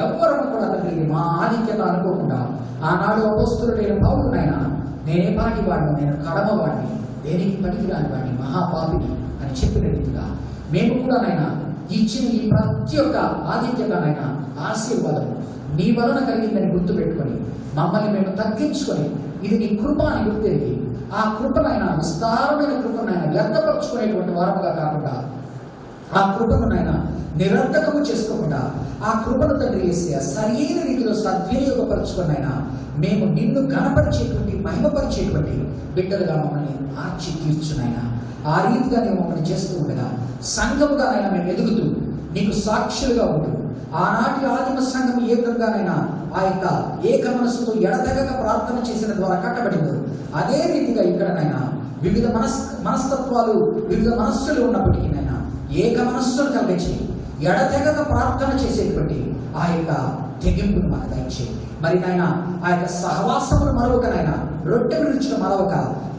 ఎవరు కూడా తండ్రి మా ఆధిక్యత అనుకోకుండా ఆనాడు అపోస్తలుడైన పౌలునైనా నేనే పాటి వాడిని, నేను కడమవాడిని, దేనికి పనికిరాని వాడిని, మహాపాపిని అని చెప్పిన రీతిగా మేము కూడా నైనా ఇచ్చిన ఈ ప్రతి ఒక్క ఆధిక్యతనైనా ఆశీర్వాదము నీ వలన కలిగిందని గుర్తుపెట్టుకొని మమ్మల్ని మేము తగ్గించుకొని ఇది నీ కృప అని గుర్తెరిగి ఆ కృపనైనా విస్తారమైన కృపనైనా వ్యర్థపరుచుకునేటువంటి వారముగా కాకుండా ఆ కృపనునైనా నిరర్థకము చేసుకోకుండా ఆ కృపను తండ్రి చేసి సరైన రీతిలో సద్వినియోగపరచుకున్నైనా మేము నిన్ను ఘనపరిచేటువంటి మహిమపరిచేటువంటి బిడ్డలుగా మమ్మల్ని ఆర్చి తీర్చునైనా ఆ రీతిగా నేను మమ్మల్ని చేస్తూ ఉండగా సంఘముగానైనా మేము ఎదుగుతూ నీకు సాక్షులుగా ఉంటూ ఆనాటి ఆదిమ సంఘం ఏ విధంగానైనా ఆ యొక్క ఏక మనస్సుతో ఎడతెగక ప్రార్థన చేసిన ద్వారా కట్టబడిందో అదే రీతిగా ఇక్కడనైనా వివిధ మనస్తత్వాలు వివిధ మనస్సులు ఉన్నప్పటికీ నైనా ఏక మనస్సును కలిగించి ఎడతెగక ప్రార్థన చేసేటువంటి ఆ యొక్క తెగింపును మాకు దయచేయి. మరి నాయన ఆ యొక్క సహవాసమును మరొకనైనా రొట్టె విడిచిన మరొక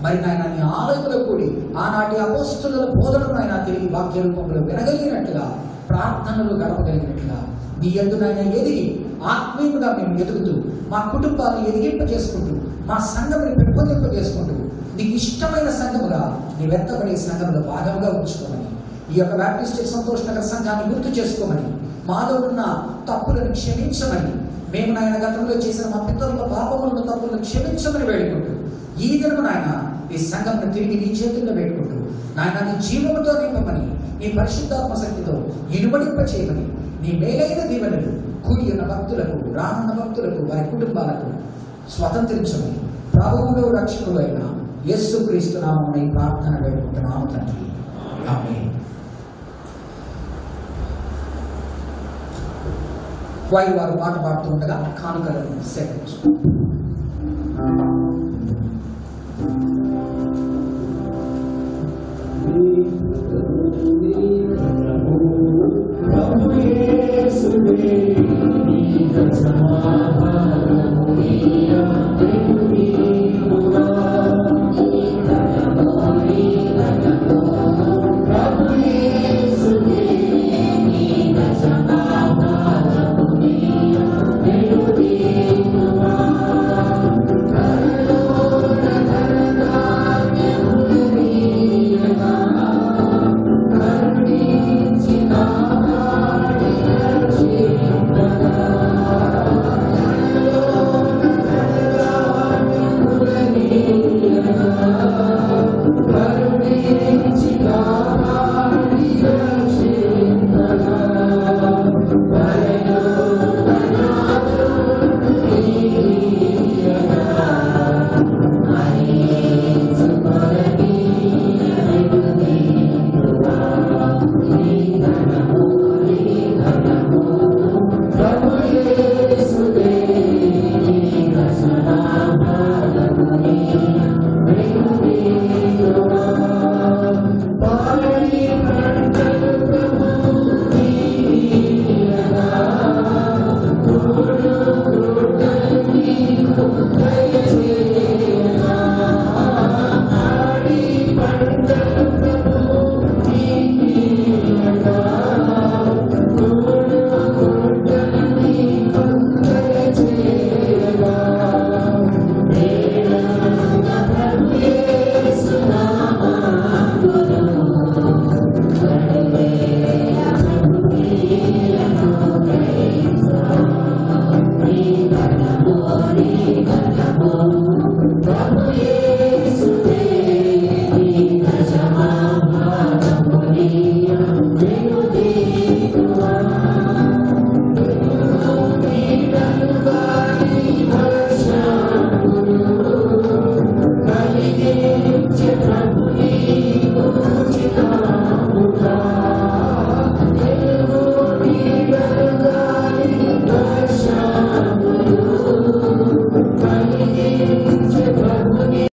మరి నాయన నీ ఆలయంలో కూడి ఆనాటి అపోస్తలుల బోధనను తిరిగి వాక్య రూపంలో వినగలిగినట్లుగా ప్రార్థనలు గడపగలిగినట్లుగా నీ యందునైనా ఎదిగి ఆత్మీయులుగా మేము ఎదుగుతూ మా కుటుంబాన్ని ఎదిగింప చేసుకుంటూ మా సంఘముని పెంపొందింప చేసుకుంటూ నీకు ఇష్టమైన సంఘముగా నీ వెంటబడే సంఘంలో భాగంగా ఉంచుకోమని ఈ యొక్క బ్యాప్టిస్ట్ సంతోష్ నగర్ సంఘాన్ని గుర్తు చేసుకోమని మాలో ఉన్న తప్పులను క్షమించమని మేము నాయన గతంలో చేసిన మా పితరుల పాపములను తప్పులను క్షమించమని వేడుకుంటూ ఈ దినము నాయన ఈ సంఘంను తిరిగి నీ చేతుల్లో వేడుకుంటూ నాయన నీ జీవముతో నింపమని నీ పరిశుద్ధాత్మ శక్తితో ఇనుబడింప చేయమని నీ మేలైన దీవెనలు కూడి ఉన్న భక్తులకు రానున్న భక్తులకు వారి కుటుంబాలకు స్వతంత్రించమని ప్రభువులో రక్షకుడు అయిన యేసుక్రీస్తు నామమున ఈ ప్రార్థన వేడుకుంటున్నాము తండ్రి. ఆమేన్. వారు పాట పాడుతూ ఉండగా కానుకలను సేకరించు.